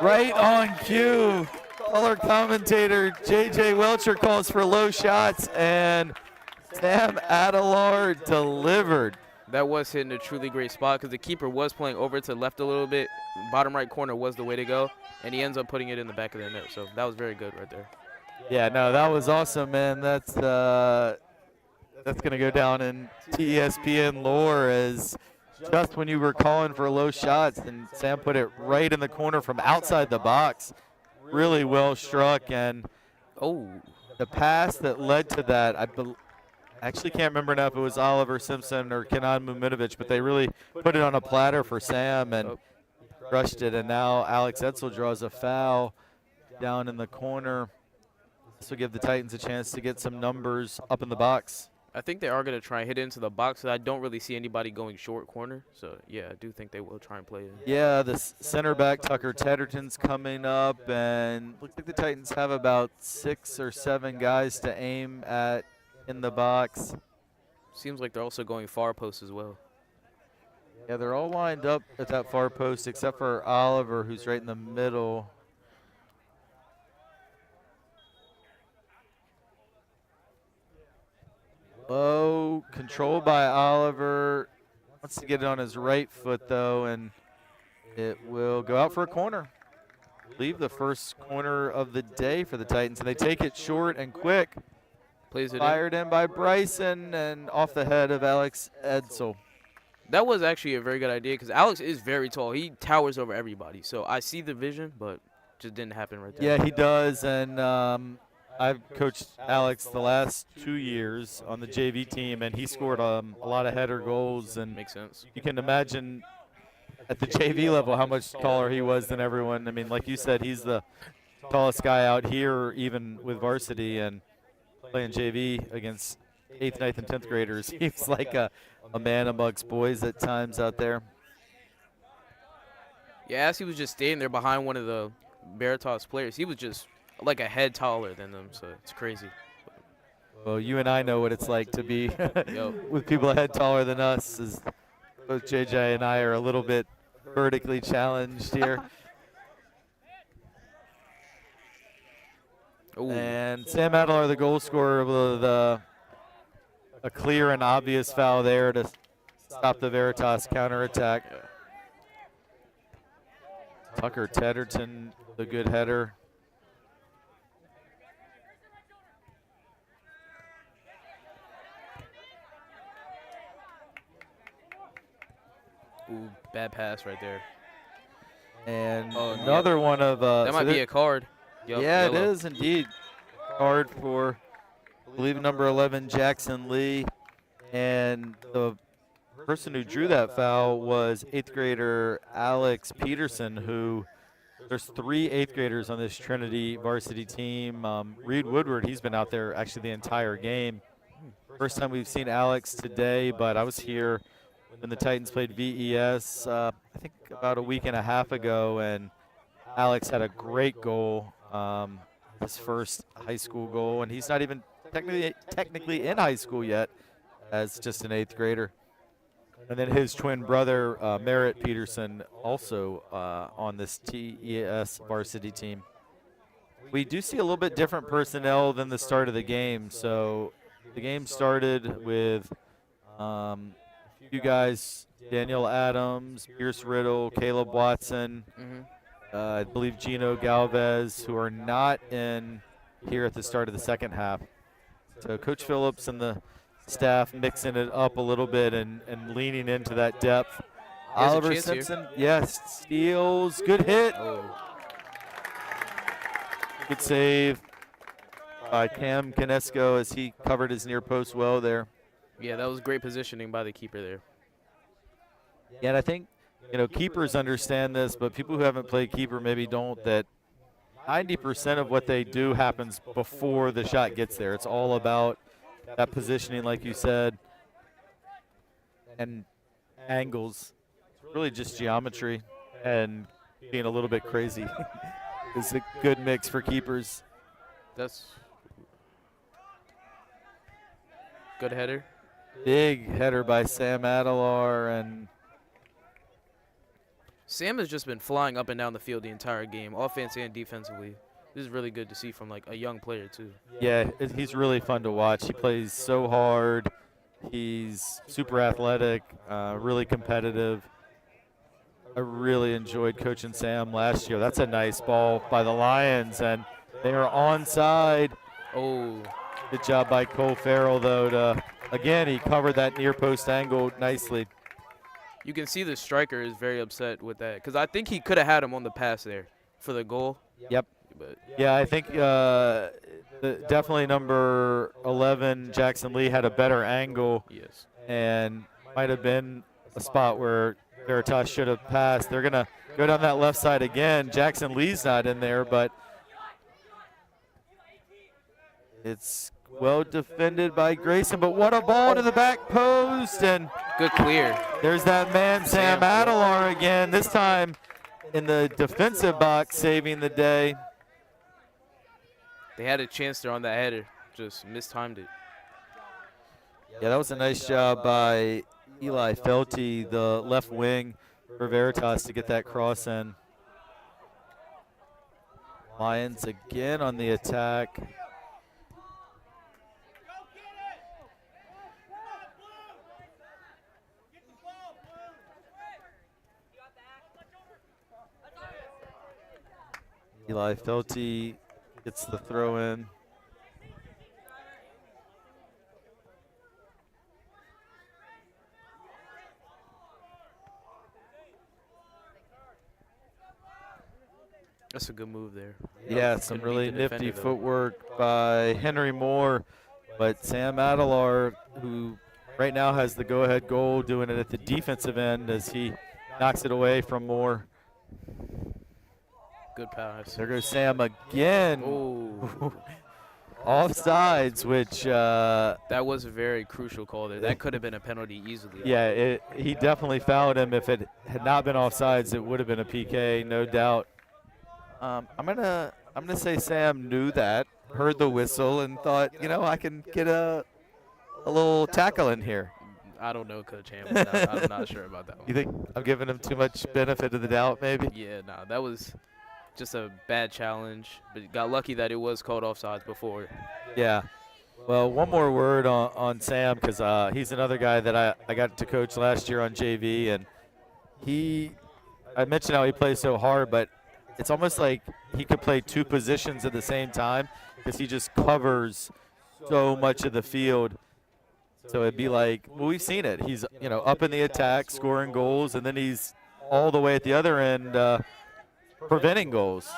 Right on cue. Color commentator JJ Welcher calls for low shots, and Sam Adelar delivered. That was hitting a truly great spot because the keeper was playing over to the left a little bit. Bottom right corner was the way to go, and he ends up putting it in the back of the net. So that was very good right there. Yeah, no, that was awesome, man. That's going to go down in TESPN lore as just when you were calling for low shots, and Sam put it right in the corner from outside the box. Really well struck, and the pass that led to that, I actually can't remember now if it was Oliver Simpson or Kenan Muminovic, but they really put it on a platter for Sam and crushed it, and now Alex Etzel draws a foul down in the corner. This will give the Titans a chance to get some numbers up in the box. I think they are going to try and hit into the box. I don't really see anybody going short corner. So, yeah, I do think they will try and play it. Yeah, the center back, Tucker Tedderton's coming up, and looks like the Titans have about 6 or 7 guys to aim at in the box. Seems like they're also going far post as well. Yeah, they're all lined up at that far post except for Oliver, who's right in the middle. Low control by Oliver. Wants to get it on his right foot, though, and it will go out for a corner. Leave the first corner of the day for the Titans, and they take it short and quick. Plays it Fired in by Bryson and off the head of Alex Edsel. That was actually a very good idea because Alex is very tall. He towers over everybody. So I see the vision, but just didn't happen right there. Yeah, he does, and I've coached Alex the last 2 years on the JV team, and he scored a lot of header goals. And Makes sense. you can imagine at the JV level how much taller he was than everyone. I mean, like you said, he's the tallest guy out here, even with varsity, and playing JV against 8th, 9th, and 10th graders. He's like a man amongst boys at times out there. Yeah, as he was just standing there behind one of the Veritas players, he was just like a head taller than them, so it's crazy. Well, you and I know what it's like to be Yo. with people a head taller than us, as both JJ and I are a little bit vertically challenged here. Ooh. And Sam Adler, the goal scorer, with a clear and obvious foul there to stop the Veritas counterattack. Yeah. Tucker Tedderton, the good header. Ooh, bad pass right there. And Oh, yeah. another one of That might be a card. Yup, yeah, yellow. it is indeed. Card for, I believe, number 11, Jackson Lee. And the person who drew that foul was 8th grader Alex Peterson, who there's 3 8th graders on this Trinity varsity team. Reed Woodward, he's been out there actually the entire game. First time we've seen Alex today, but I was here when the Titans played VES, I think about a week and a half ago, and Alex had a great goal, his first high school goal, and he's not even technically in high school yet as just an 8th grader. And then his twin brother, Merritt Peterson, also on this TES varsity team. We do see a little bit different personnel than the start of the game. So the game started with you guys, Daniel Adams, Pierce Riddle, Caleb Watson, I believe Gino Galvez, who are not in here at the start of the second half. So Coach Phillips and the staff mixing it up a little bit and leaning into that depth. There's a Oliver chance here. Simpson, yes, steals, good hit. Oh. Good save by Cam Canesco as he covered his near post well there. Yeah, that was great positioning by the keeper there. Yeah, and I think, keepers understand this, but people who haven't played keeper maybe don't, that 90% of what they do happens before the shot gets there. It's all about that positioning, like you said, and angles. It's really just geometry and being a little bit crazy. It's a good mix for keepers. That's good header. Big header by Sam Adelar, and Sam has just been flying up and down the field the entire game, offense and defensively. This is really good to see from like a young player too. yeah, he's really fun to watch. He plays so hard. He's super athletic, really competitive. I really enjoyed coaching Sam last year. That's a nice ball by the Lions, and they are onside. Oh, Good job by Cole Farrell, though. Again, he covered that near post angle nicely. you can see the striker is very upset with that because I think he could have had him on the pass there for the goal. Yep. But Yeah, I think definitely number 11, Jackson Lee, had a better angle yes, and might have been a spot where Veritas should have passed. They're going to go down that left side again. Jackson Lee's not in there, but it's Well defended by Grayson, but what a ball to the back post, and Good clear. there's that man, Sam Adelar again, this time in the defensive box, saving the day. They had a chance there on that header, just mistimed it. Yeah, that was a nice job by Eli Felty, the left wing for Veritas, to get that cross in. Lions again on the attack. Eli Felty gets the throw in. That's a good move there. Yeah, some Couldn't beat really the nifty defender, though. footwork by Henry Moore, but Sam Adelar, who right now has the go-ahead goal, doing it at the defensive end as he knocks it away from Moore. Good pass. There goes Sam again. Oh, Offsides, which, that was a very crucial call there. That could have been a penalty easily. yeah, he definitely fouled him. If it had not been offsides, it would have been a PK, no doubt. I'm gonna say Sam knew that, heard the whistle, and thought, you know, I can get a little tackle in here. I don't know, Coach Ham. I'm not sure about that one. You think I'm giving him too much benefit of the doubt, maybe? Yeah, no, that was just a bad challenge. But got lucky that it was called offsides before. Yeah. Well, one more word on Sam, because he's another guy that I got to coach last year on JV, and I mentioned how he plays so hard, but it's almost like he could play two positions at the same time because he just covers so much of the field. So it'd be like, well, we've seen it. He's, you know, up in the attack, scoring goals, and then he's all the way at the other end preventing goals.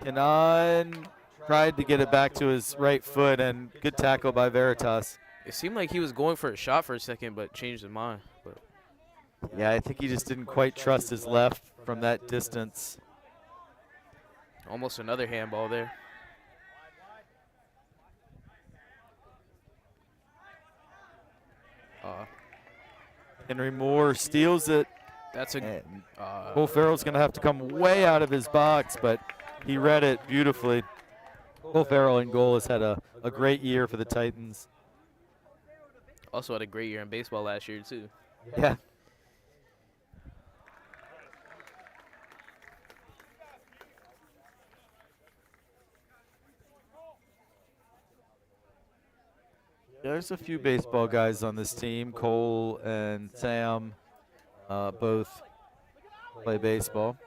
Kenan tried to get it back to his right foot, and good tackle by Veritas. It seemed like he was going for a shot for a second, but changed his mind. But Yeah, I think he just didn't quite trust his left from that distance. almost another handball there. Henry Moore steals it. That's a And uh, Cole Farrell's going to have to come way out of his box, but he read it beautifully. Cole Farrell in goal has had a great year for the Titans. also had a great year in baseball last year too. Yeah. There's a few baseball guys on this team. Cole and Sam both play baseball.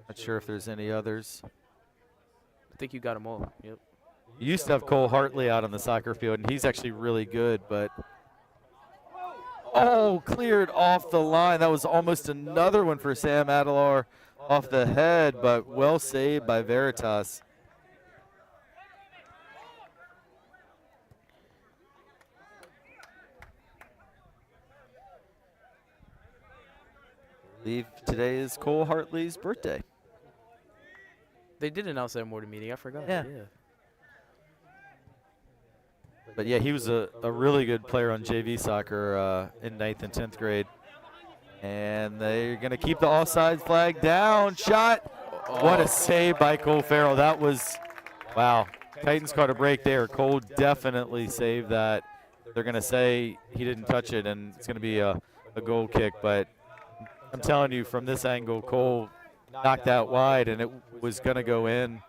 Not sure if there's any others. I think you got them all. Yep. You used to have Cole Hartley out on the soccer field, and he's actually really good, but oh, cleared off the line. That was almost another one for Sam Adelar off the head, but well saved by Veritas. I believe today is Cole Hartley's birthday. They did announce that morning meeting. I forgot. Yeah. But yeah, he was a really good player on JV soccer in 9th and 10th grade. And they're going to keep the offside flag down. Shot. What a save by Cole Farrell. That was, wow. Titans caught a break there. Cole definitely saved that. They're going to say he didn't touch it, and it's going to be a goal kick. But I'm telling you, from this angle, Cole knocked that wide, and it was going to go in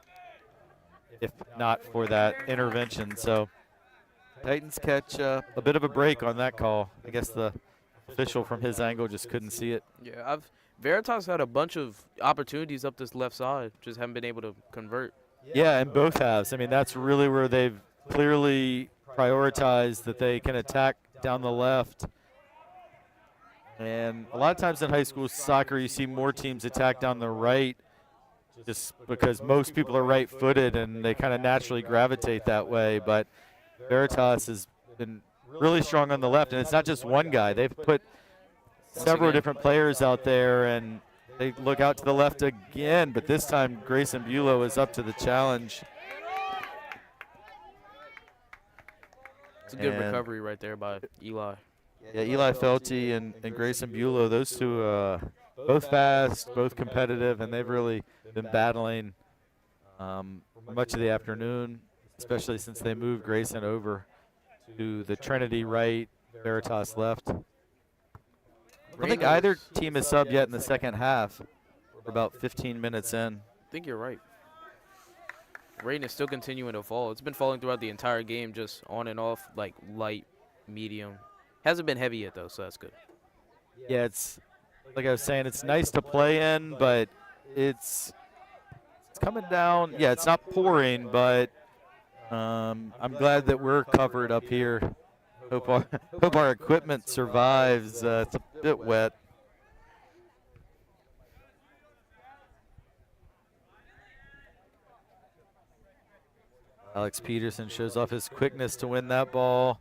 if not for that intervention. So Titans catch a bit of a break on that call. I guess the official from his angle just couldn't see it. Yeah. Veritas had a bunch of opportunities up this left side, just haven't been able to convert. Yeah, and both halves. I mean, that's really where they've clearly prioritized that they can attack down the left. And a lot of times in high school soccer, you see more teams attack down the right just because most people are right-footed and they kind of naturally gravitate that way. But Veritas has been really strong on the left, and it's not just one guy. They've put several different players out there, and they look out to the left again, but this time Grayson Bulow is up to the challenge. It's a good And- recovery right there by Eli. Yeah, Eli Felty and Grayson Bulow, those two, both fast, both competitive, and they've really been battling for much of the afternoon, especially since they moved Grayson over to the Trinity right, Veritas left. I don't think either team is subbed yet in the second half. We're about 15 minutes in. I think you're right. Rain is still continuing to fall. It's been falling throughout the entire game, just on and off, like light, medium. Hasn't been heavy yet, though, so that's good. Yeah, it's like I was saying, it's nice to play in, but it's coming down. Yeah, it's not pouring, but I'm glad that we're covered up here. Hope our equipment survives. It's a bit wet. Alex Peterson shows off his quickness to win that ball.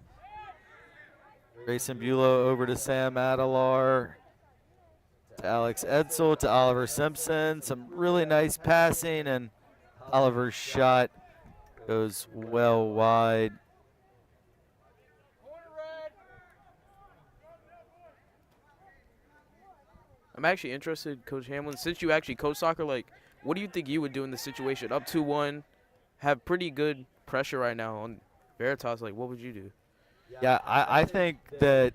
Grayson Bulow over to Sam Adelar. To Alex Edsel, to Oliver Simpson. Some really nice passing, and Oliver's shot goes well wide. I'm actually interested, Coach Hamlin, since you actually coach soccer, like, what do you think you would do in this situation? Up 2-1, have pretty good pressure right now on Veritas. Like, what would you do? Yeah, I think that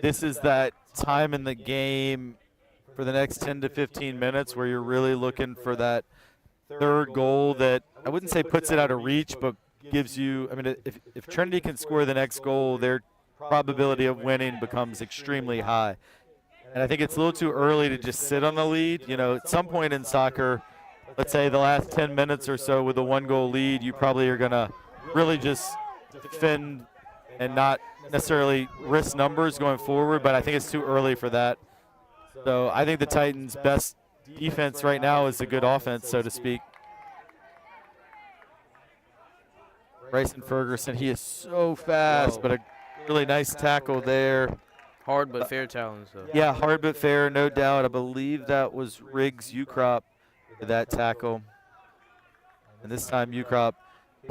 this is that time in the game for the next 10 to 15 minutes where you're really looking for that third goal that I wouldn't say puts it out of reach, but gives you, I mean, if Trinity can score the next goal, their probability of winning becomes extremely high. And I think it's a little too early to just sit on the lead. You know, at some point in soccer, let's say the last 10 minutes or so with a 1-goal lead, you probably are going to really just defend and not necessarily risk numbers going forward, but I think it's too early for that. So I think the Titans' best defense right now is a good offense, so to speak. Bryson Ferguson, he is so fast, but a really nice tackle there. Hard but fair challenge, though. Yeah, hard but fair, no doubt. I believe that was Riggs Ukrop for that tackle. And this time Ukrop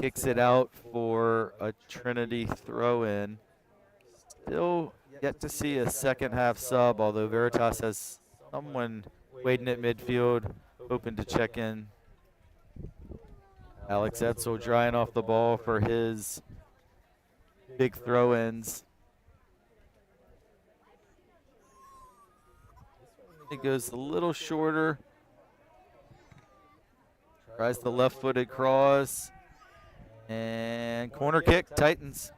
kicks it out for a Trinity throw-in. Still yet to see a second half sub, although Veritas has someone waiting at midfield, hoping to check in. Alex Edsel drying off the ball for his big throw-ins. It goes a little shorter. Tries the left-footed cross. And corner kick, Titans.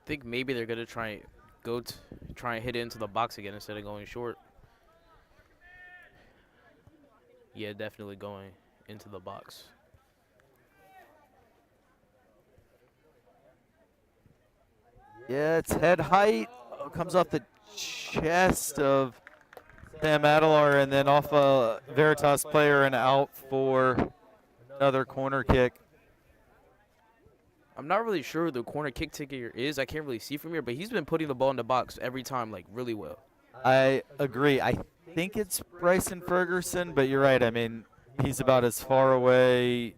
I think maybe they're gonna try and hit it into the box again instead of going short. Yeah, definitely going into the box. Yeah, it's head height. Oh, comes off the chest of Sam Adelar and then off a Veritas player and out for another corner kick. I'm not really sure who the corner kick taker is. I can't really see from here, but he's been putting the ball in the box every time, like, really well. I agree. I think it's Bryson Ferguson, but you're right. I mean, he's about as far away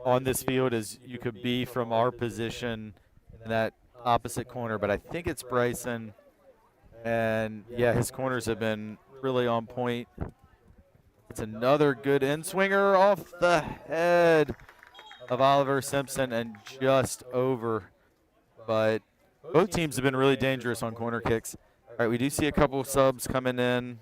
on this field as you could be from our position in that opposite corner, but I think it's Bryson. And, yeah, his corners have been really on point. It's another good in-swinger off the head of Oliver Simpson and just over. But both teams have been really dangerous on corner kicks. All right, we do see a couple of subs coming in.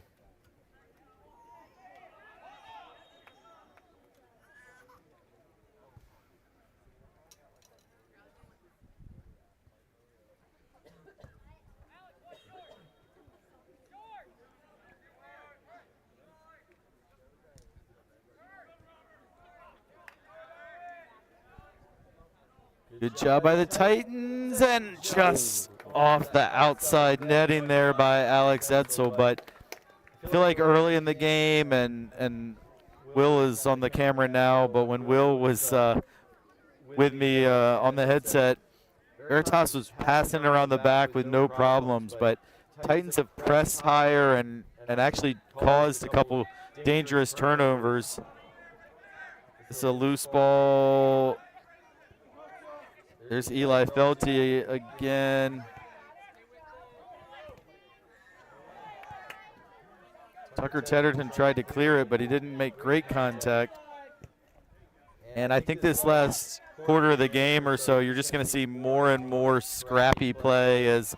Good job by the Titans, and just off the outside netting there by Alex Edsel. But I feel like early in the game, and Will is on the camera now, but when Will was with me on the headset, Veritas was passing around the back with no problems, but Titans have pressed higher and actually caused a couple dangerous turnovers. It's a loose ball. There's Eli Felty again. Tucker Tedderton tried to clear it, but he didn't make great contact. And I think this last quarter of the game or so, you're just going to see more and more scrappy play as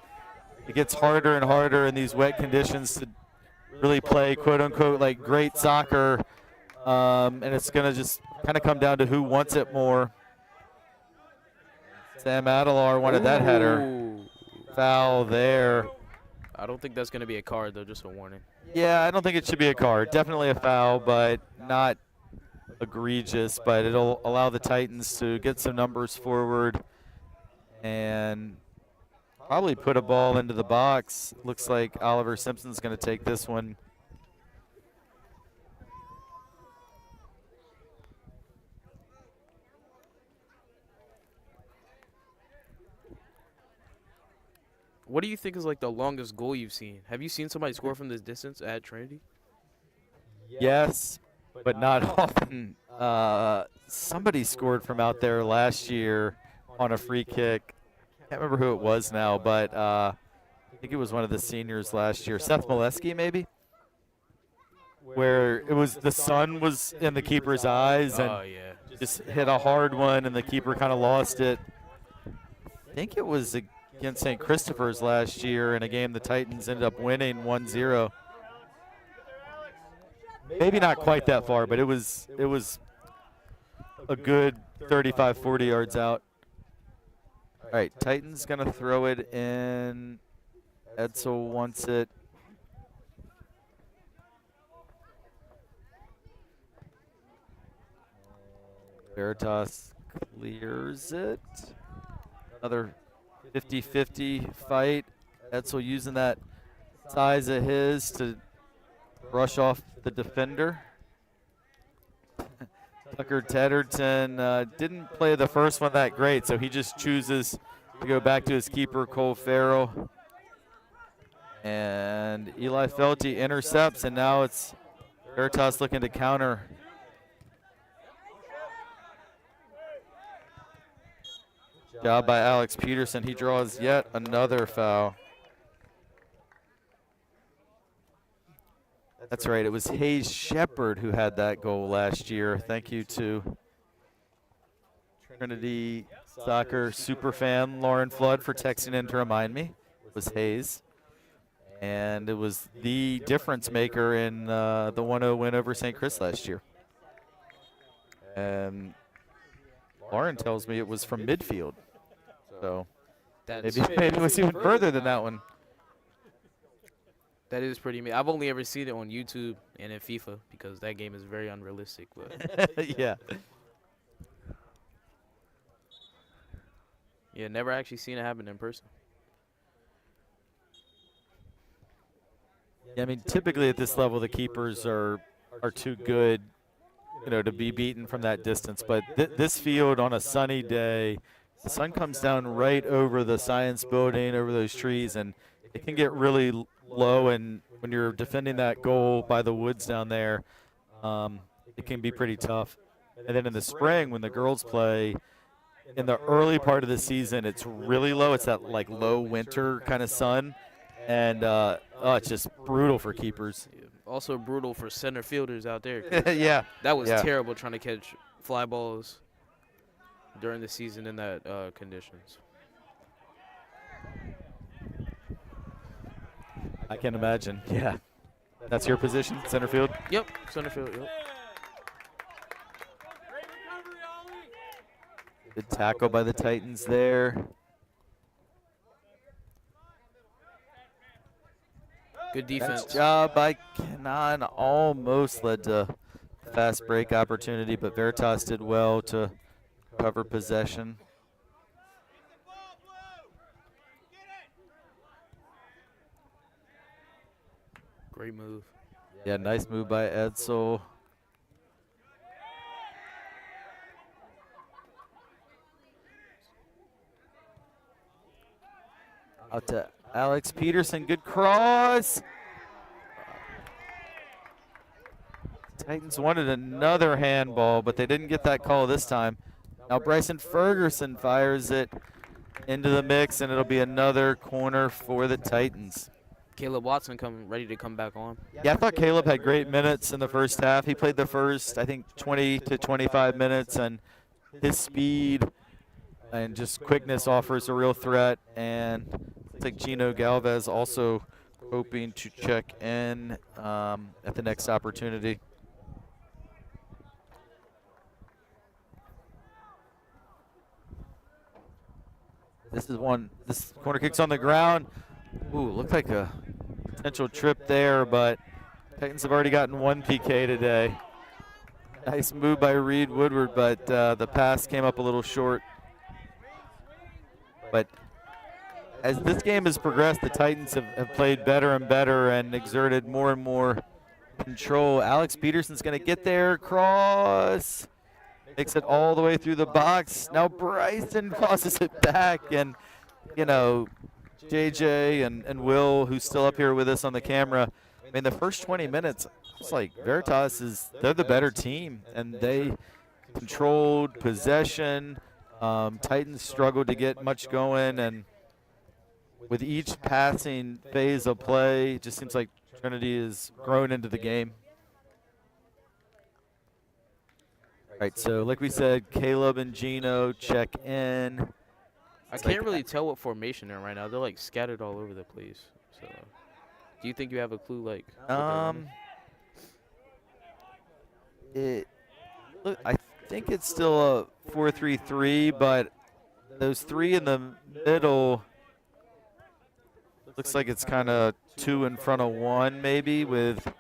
it gets harder and harder in these wet conditions to really play, quote unquote, like great soccer. And it's going to just kind of come down to who wants it more. Sam Adelar wanted that header. Ooh. Foul there. I don't think that's going to be a card, though, just a warning. Yeah, I don't think it should be a card. Definitely a foul, but not egregious. But it'll allow the Titans to get some numbers forward and probably put a ball into the box. Looks like Oliver Simpson's going to take this one. What do you think is like the longest goal you've seen? Have you seen somebody score from this distance at Trinity? Yes, but not often. Somebody scored from out there last year on a free kick. Can't remember who it was now, but I think it was one of the seniors last year. Seth Molesky, maybe? Where it was the sun was in the keeper's eyes and Yeah. just hit a hard one, and the keeper kind of lost it. I think it was against St. Christopher's last year in a game the Titans ended up winning 1-0. Maybe not quite that far, but it was a good 35, 40 yards out. All right, Titans going to throw it in. Edsel wants it. Veritas clears it. Another 50-50 fight. Edsel using that size of his to brush off the defender. Tucker Tedderton didn't play the first one that great, so he just chooses to go back to his keeper, Cole Farrell. And Eli Felty intercepts, and now it's Veritas looking to counter. Job by Alex Peterson. He draws yet another foul. That's right. It was Hayes Shepard who had that goal last year. Thank you to Trinity Soccer superfan Lauren Flood for texting in to remind me. It was Hayes. And it was the difference maker in the 1-0 win over St. Chris last year. And Lauren tells me it was from midfield. So maybe it was even further than that one. That is pretty amazing. I've only ever seen it on YouTube and in FIFA because that game is very unrealistic. But Yeah. yeah, never actually seen it happen in person. Yeah, I mean, typically at this level, the keepers are too good, to be beaten from that distance. But this field on a sunny day, the sun comes down right over the science building, over those trees, and it can get really low. And when you're defending that goal by the woods down there, it can be pretty tough. And then in the spring, when the girls play, in the early part of the season, it's really low. It's that like low winter kind of sun. And it's just brutal for keepers. Also brutal for center fielders out there. Yeah. That was Yeah. terrible trying to catch fly balls during the season in that conditions. I can imagine. Yeah. That's your position, center field? Yep, center field. Yep. Good tackle by the Titans there. Good defense. Nice job by Kenan. Almost led to fast break opportunity, but Veritas did well to cover possession. Great move. Yeah, nice move by Edsel. Out to Alex Peterson. Good cross. Titans wanted another handball, but they didn't get that call this time. Now Bryson Ferguson fires it into the mix, and it'll be another corner for the Titans. Caleb Watson ready to come back on. Yeah, I thought Caleb had great minutes in the first half. He played the first, I think, 20 to 25 minutes, and his speed and just quickness offers a real threat. And it's like Gino Galvez also hoping to check in at the next opportunity. This corner kick's on the ground. Ooh, looked like a potential trip there, but Titans have already gotten one PK today. Nice move by Reed Woodward, but the pass came up a little short. But as this game has progressed, the Titans have played better and better and exerted more and more control. Alex Peterson's going to get there, cross. Makes it all the way through the box. Now Bryson crosses it back, and, you know, JJ and Will, who's still up here with us on the camera, I mean, the first 20 minutes, it's like Veritas they're the better team, and they controlled possession. Titans struggled to get much going, and with each passing phase of play, it just seems like Trinity is growing into the game. All right, so like we said, Caleb and Gino check in. I can't really tell what formation they're in right now. They're like scattered all over the place. So, do you think you have a clue, like? Look, I think it's still a 4-3-3, but those three in the middle looks like it's kind of two in front of one, maybe, with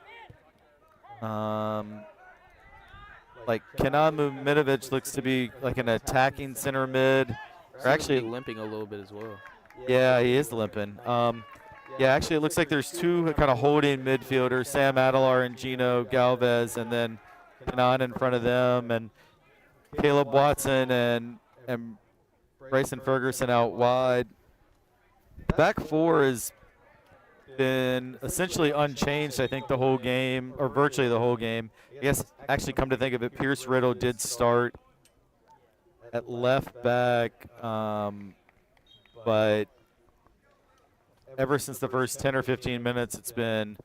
like Kenan Muminovic looks to be like an attacking center mid. Or actually limping a little bit as well. Yeah, he is limping. Yeah, actually it looks like there's two kind of holding midfielders, Sam Adelar and Gino Galvez, and then Kenan in front of them, and Caleb Watson and Bryson Ferguson out wide. Back four has been essentially unchanged, I think, the whole game, or virtually the whole game. I guess, actually, come to think of it, Pierce Riddle did start at left back, but ever since the first 10 or 15 minutes, it's been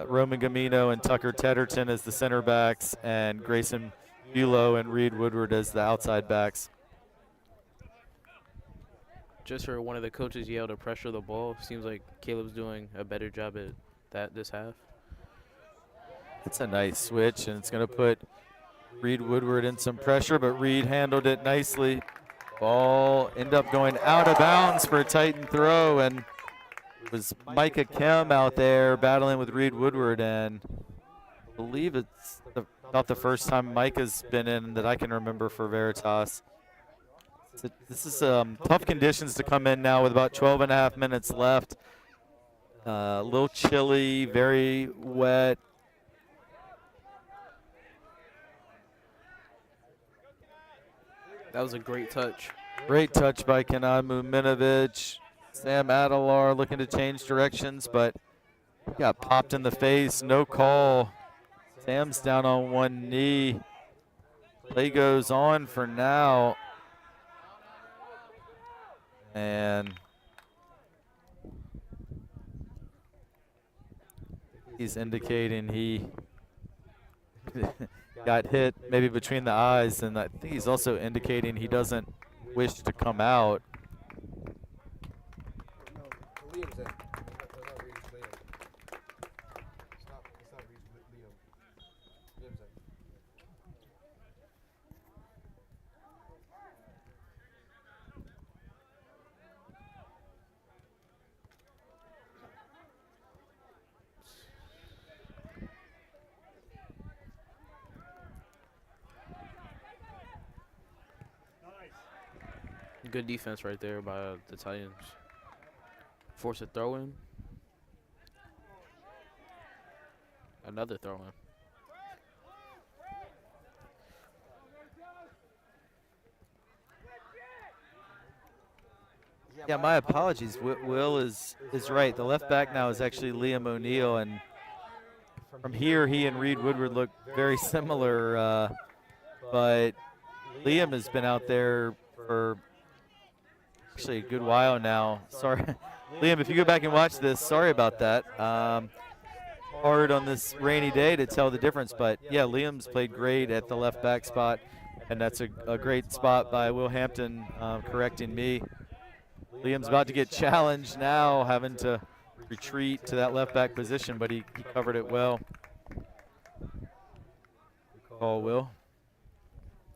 Roman Gamino and Tucker Tedderton as the center backs, and Grayson Bulow and Reed Woodward as the outside backs. Just heard one of the coaches yell to pressure the ball. Seems like Caleb's doing a better job at that this half. It's a nice switch, and it's going to put Reed Woodward in some pressure, but Reed handled it nicely. Ball ended up going out of bounds for a Titan throw, and it was Micah Kim out there battling with Reed Woodward, and I believe it's about the first time Micah's been in that I can remember for Veritas. This is tough conditions to come in now with about 12 and a half minutes left. A little chilly, very wet. That was a great touch. Great touch by Kenan Muminovic. Sam Adelar looking to change directions, but got popped in the face. No call. Sam's down on one knee. Play goes on for now. And he's indicating he got hit maybe between the eyes, and I think he's also indicating he doesn't wish to come out. Good defense right there by the Titans. Force a throw in. Another throw in. Yeah, my apologies. Will is right. The left back now is actually Liam O'Neill, and from here, he and Reed Woodward look very similar, but Liam has been out there for actually a good while now. Sorry, Liam, if you go back and watch this, sorry about that. Hard on this rainy day to tell the difference, but yeah, Liam's played great at the left back spot, and that's a great spot by Will Hampton correcting me. Liam's about to get challenged now, having to retreat to that left back position, but he covered it well. Call, Will.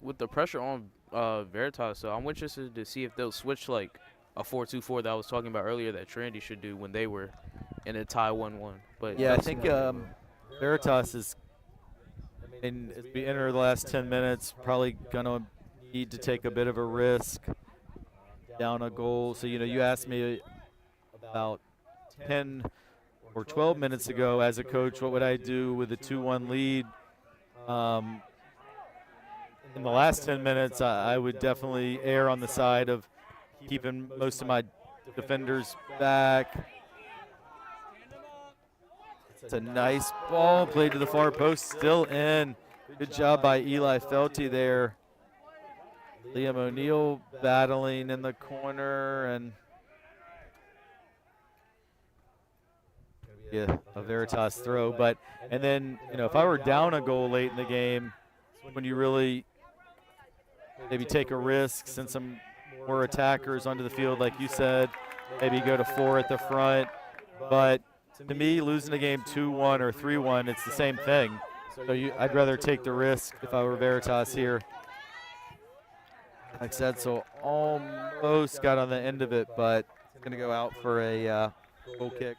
With the pressure on Veritas, so I'm interested to see if they'll switch like a 4-2-4 that I was talking about earlier that Trinity should do when they were in a tie 1-1. But Yeah, I think Veritas is, as we enter the last 10 minutes, probably going to need to take a bit of a risk down a goal. So, you asked me about 10 or 12 minutes ago as a coach, what would I do with a 2-1 lead? In the last 10 minutes, I would definitely err on the side of keeping most of my defenders back. It's a nice ball played to the far post, still in. Good job by Eli Felty there. Liam O'Neill battling in the corner, and yeah, a Veritas throw. And then, if I were down a goal late in the game, when you really maybe take a risk, send some more attackers onto the field, like you said, maybe go to 4 at the front. But to me, losing a game 2-1 or 3-1, it's the same thing. So I'd rather take the risk if I were Veritas here. Like I said, so almost got on the end of it, but going to go out for a goal kick.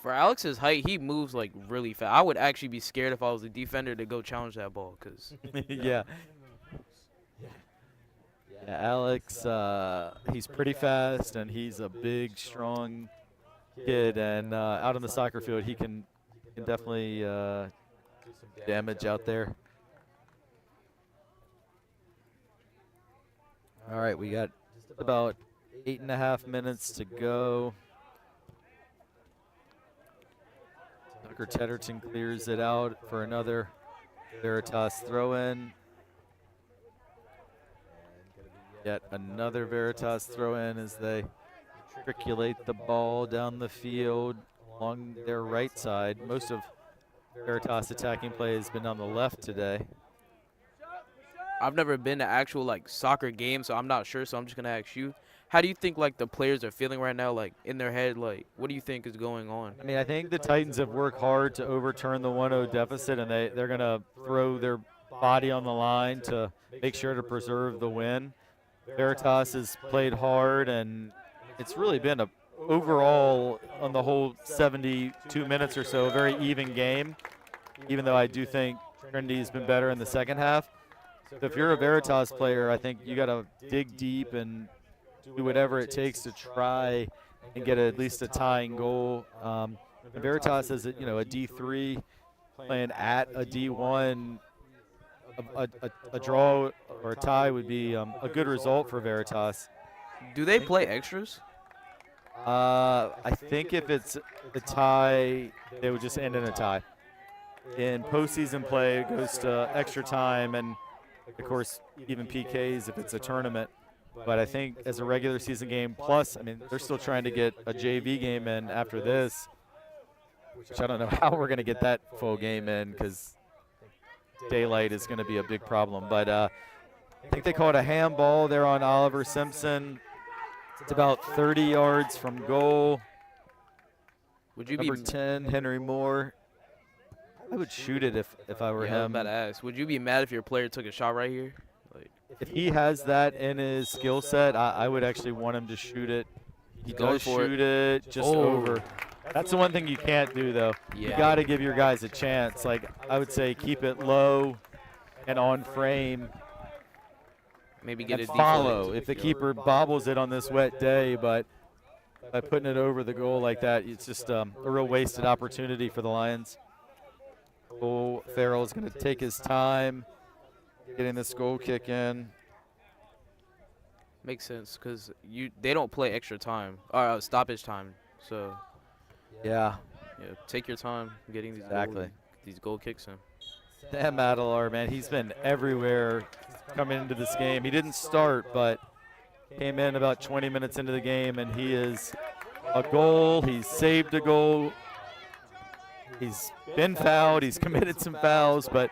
for Alex's height, he moves like really fast. I would actually be scared if I was a defender to go challenge that ball, cause Yeah, Alex, he's pretty fast, and he's a big, strong kid, and out on the soccer field, he can definitely do damage out there. All right, we got about 8.5 minutes to go. Tucker Tedderton clears it out for another Veritas throw-in. Yet another Veritas throw-in as they matriculate the ball down the field along their right side. Most of Veritas attacking play has been on the left today. I've never been to actual like soccer game, so I'm not sure. So I'm just gonna ask you, how do you think like the players are feeling right now, like in their head? Like, what do you think is going on? I mean, I think the Titans have worked hard to overturn the 1-0 deficit, and they're going to throw their body on the line to make sure to preserve the win. Veritas has played hard, and it's really been overall on the whole 72 minutes or so, a very even game, even though I do think Trinity's been better in the second half. So if you're a Veritas player, I think you got to dig deep and do whatever it takes to try and get at least a tying goal. Veritas is a D3 playing at a D1. A draw or a tie would be a good result for Veritas. Do they play extras? I think if it's a tie, they would just end in a tie. In postseason play, it goes to extra time, and of course, even PKs if it's a tournament. But I think as a regular season game, plus, I mean, they're still trying to get a JV game in after this, which I don't know how we're going to get that full game in because daylight is going to be a big problem. But I think they call it a handball there on Oliver Simpson. It's about 30 yards from goal. Would you Number be 10, Henry Moore. I would shoot it if I were yeah, I was him. about to ask. Would you be mad if your player took a shot right here? Like, If he has that in his skill set, I would actually want him to shoot it. He going does for it. shoot it just over. That's the one thing you can't do, though. You Yeah. got to give your guys a chance. Like, I would say keep it low and on frame maybe get and a follow. If the keeper bobbles it on this wet day, but by putting it over the goal like that, it's just a real wasted opportunity for the Lions. Cole Farrell is going to take his time getting this goal kick in. Makes sense because they don't play extra time or stoppage time. So Yeah, yeah, take your time getting these exactly. goals. these goal kicks in. Sam Adelar, man, he's been everywhere coming into this game. He didn't start, but came in about 20 minutes into the game, and he is a goal. He's saved a goal. He's been fouled. He's committed some fouls, but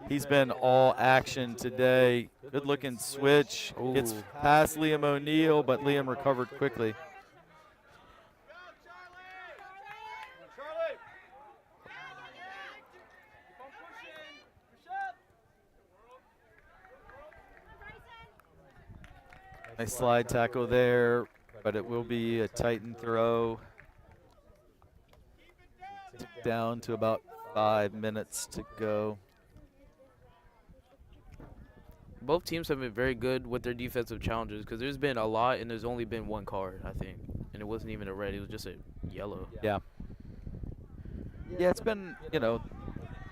he's been all action today. Good-looking switch. Gets Ooh. past Liam O'Neill, but Liam recovered quickly. Nice slide tackle there, but it will be a Titan throw. Down to about 5 minutes to go. Both teams have been very good with their defensive challenges because there's been a lot and there's only been one card, I think. And it wasn't even a red, it was just a yellow. Yeah. Yeah, it's been, you know,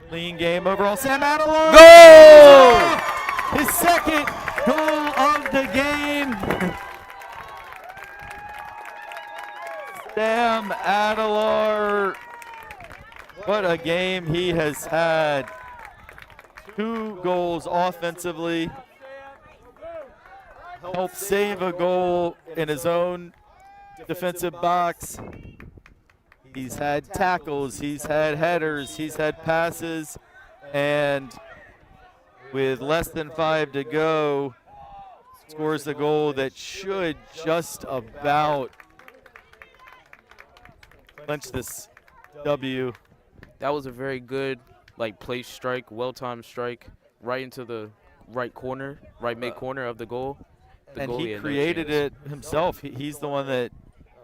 clean game overall. Sam Adelar! Goal! His second goal of the game. Sam Adelar. What a game he has had. 2 goals offensively. Helped save a goal in his own defensive box. He's had tackles, he's had headers, he's had passes, and with less than 5 to go, scores a goal that should just about clinch this W. That was a very good, like, place strike, well-timed strike, right into the right corner, right mid-corner of the goal. The And goalie he had no created chance. it himself. He's the one that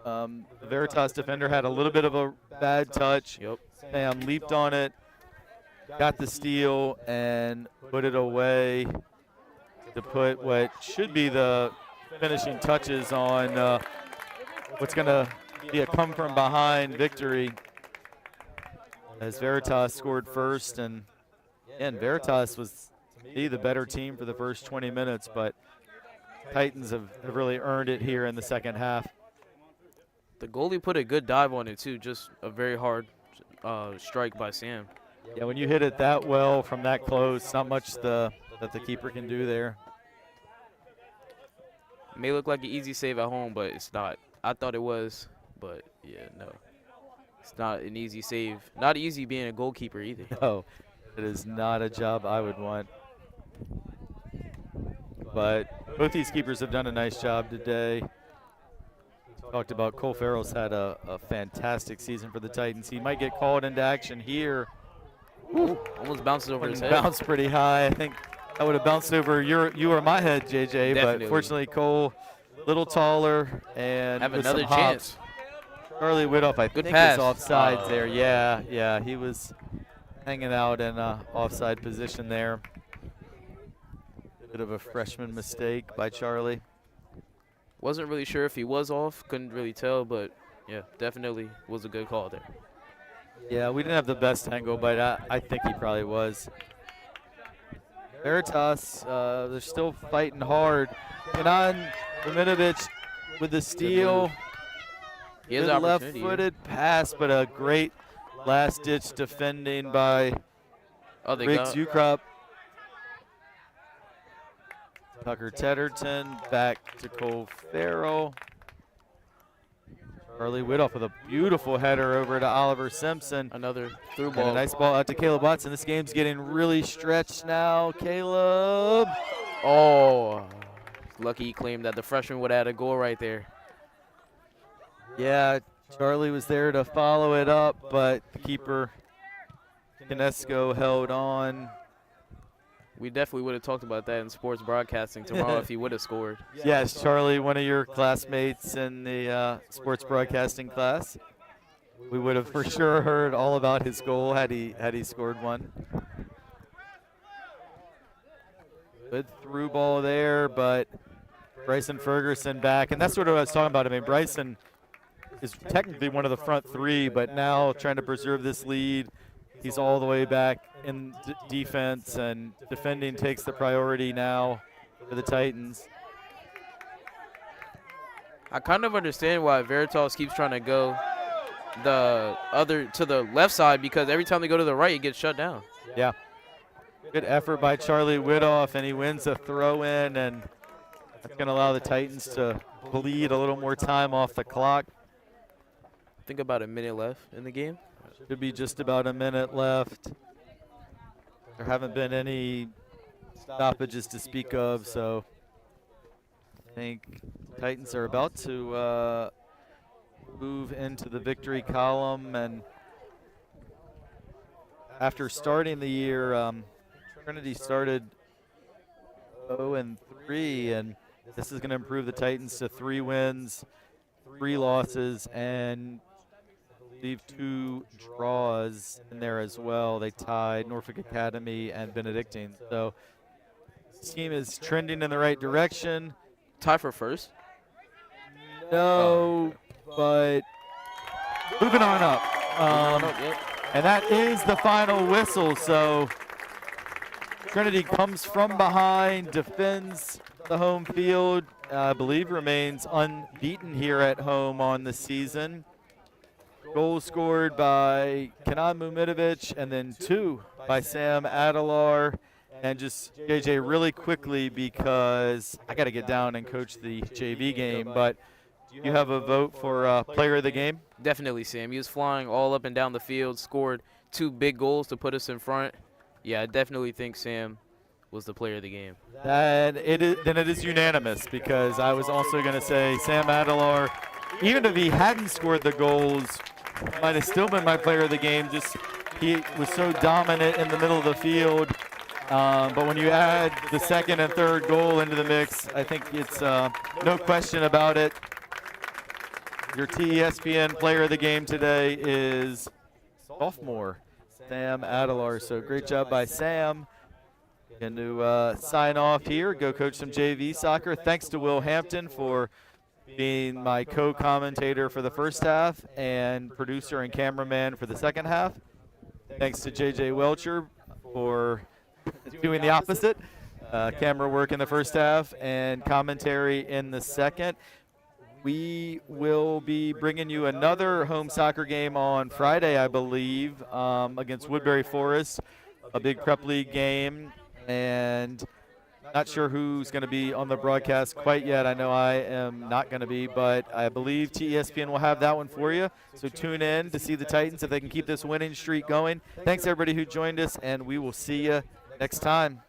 the Veritas defender had a little bit of a bad touch. Yep. Sam leaped on it, got the steal, and put it away to put what should be the finishing touches on what's going to be a come-from-behind victory, as Veritas scored first. And Veritas was the better team for the first 20 minutes, but Titans have really earned it here in the second half. The goalie put a good dive on it, too. Just a very hard strike by Sam. Yeah, when you hit it that well from that close, not much that the keeper can do there. It may look like an easy save at home, but it's not. I thought it was, but, yeah, no. It's not an easy save. Not easy being a goalkeeper either. No, it is not a job I would want. But both these keepers have done a nice job today. Talked about Cole Farrell's had a fantastic season for the Titans. He might get called into action here. Ooh, almost bounces over his head. Bounced pretty high. I think that would have bounced over you or my head, JJ. Definitely. But fortunately, Cole, a little taller and Have with another some hops. chance. Charlie Widoff, I Good think, pass. is offsides there. Yeah, he was hanging out in a offside position there. Bit of a freshman mistake by Charlie. Wasn't really sure if he was off. Couldn't really tell, but, yeah, definitely was a good call there. Yeah, we didn't have the best angle, but I think he probably was. Veritas, they're still fighting hard. Kenan Raminovic with the steal. He has Good opportunity. left-footed pass, but a great last-ditch defending by Oh, they Riggs got Ukrop. Tucker Tedderton back to Cole Farrell. Charlie Widoff with a beautiful header over to Oliver Simpson. another through And a ball. nice ball out to Caleb Watson. This game's getting really stretched now. Caleb. Oh, lucky he claimed that the freshman would add a goal right there. Yeah, Charlie was there to follow it up, but the keeper, Kinesco, held on. We definitely would have talked about that in sports broadcasting tomorrow if he would have scored. Yes, Charlie, one of your classmates in the sports broadcasting class. We would have for sure heard all about his goal had he scored one. Good through ball there, but Bryson Ferguson back, and that's sort of what I was talking about. I mean, Bryson is technically one of the front three, but now trying to preserve this lead. He's all the way back in defense, and defending takes the priority now for the Titans. I kind of understand why Veritas keeps trying to go the left side because every time they go to the right, it gets shut down. Yeah. Good effort by Charlie Widoff, and he wins a throw-in, and that's going to allow the Titans to bleed a little more time off the clock. I think about a minute left in the game. Should be just about a minute left. There haven't been any stoppages to speak of, so I think Titans are about to move into the victory column. And after starting the year, Trinity started 0-3, and this is going to improve the Titans to 3 wins, 3 losses, and leave 2 draws in there as well. They tied Norfolk Academy and Benedictine. So this team is trending in the right direction. Tie for first? No, but moving on up. And that is the final whistle. So Trinity comes from behind, defends the home field, I believe remains unbeaten here at home on the season. Goal scored by Kenan Mumidovic, and then 2 by Sam Adelar. And just, JJ, really quickly, because I got to get down and coach the JV game, but you have a vote for player of the game? Definitely Sam. He was flying all up and down the field, scored 2 big goals to put us in front. Yeah, I definitely think Sam was the player of the game. Then it is unanimous, because I was also going to say Sam Adelar, even if he hadn't scored the goals, might have still been my player of the game. Just he was so dominant in the middle of the field. But when you add the second and third goal into the mix, I think it's no question about it. Your TESPN player of the game today is sophomore Sam Adelar. So great job by Sam. Going to sign off here, go coach some JV soccer. Thanks to Will Hampton for being my co-commentator for the first half and producer and cameraman for the second half. Thanks to JJ Welcher for doing the opposite, camera work in the first half and commentary in the second. We will be bringing you another home soccer game on Friday, I believe, against Woodbury Forest, a big prep league game, and not sure who's going to be on the broadcast quite yet. I know I am not going to be, but I believe TESPN will have that one for you. So tune in to see the Titans if they can keep this winning streak going. Thanks, everybody who joined us, and we will see you next time.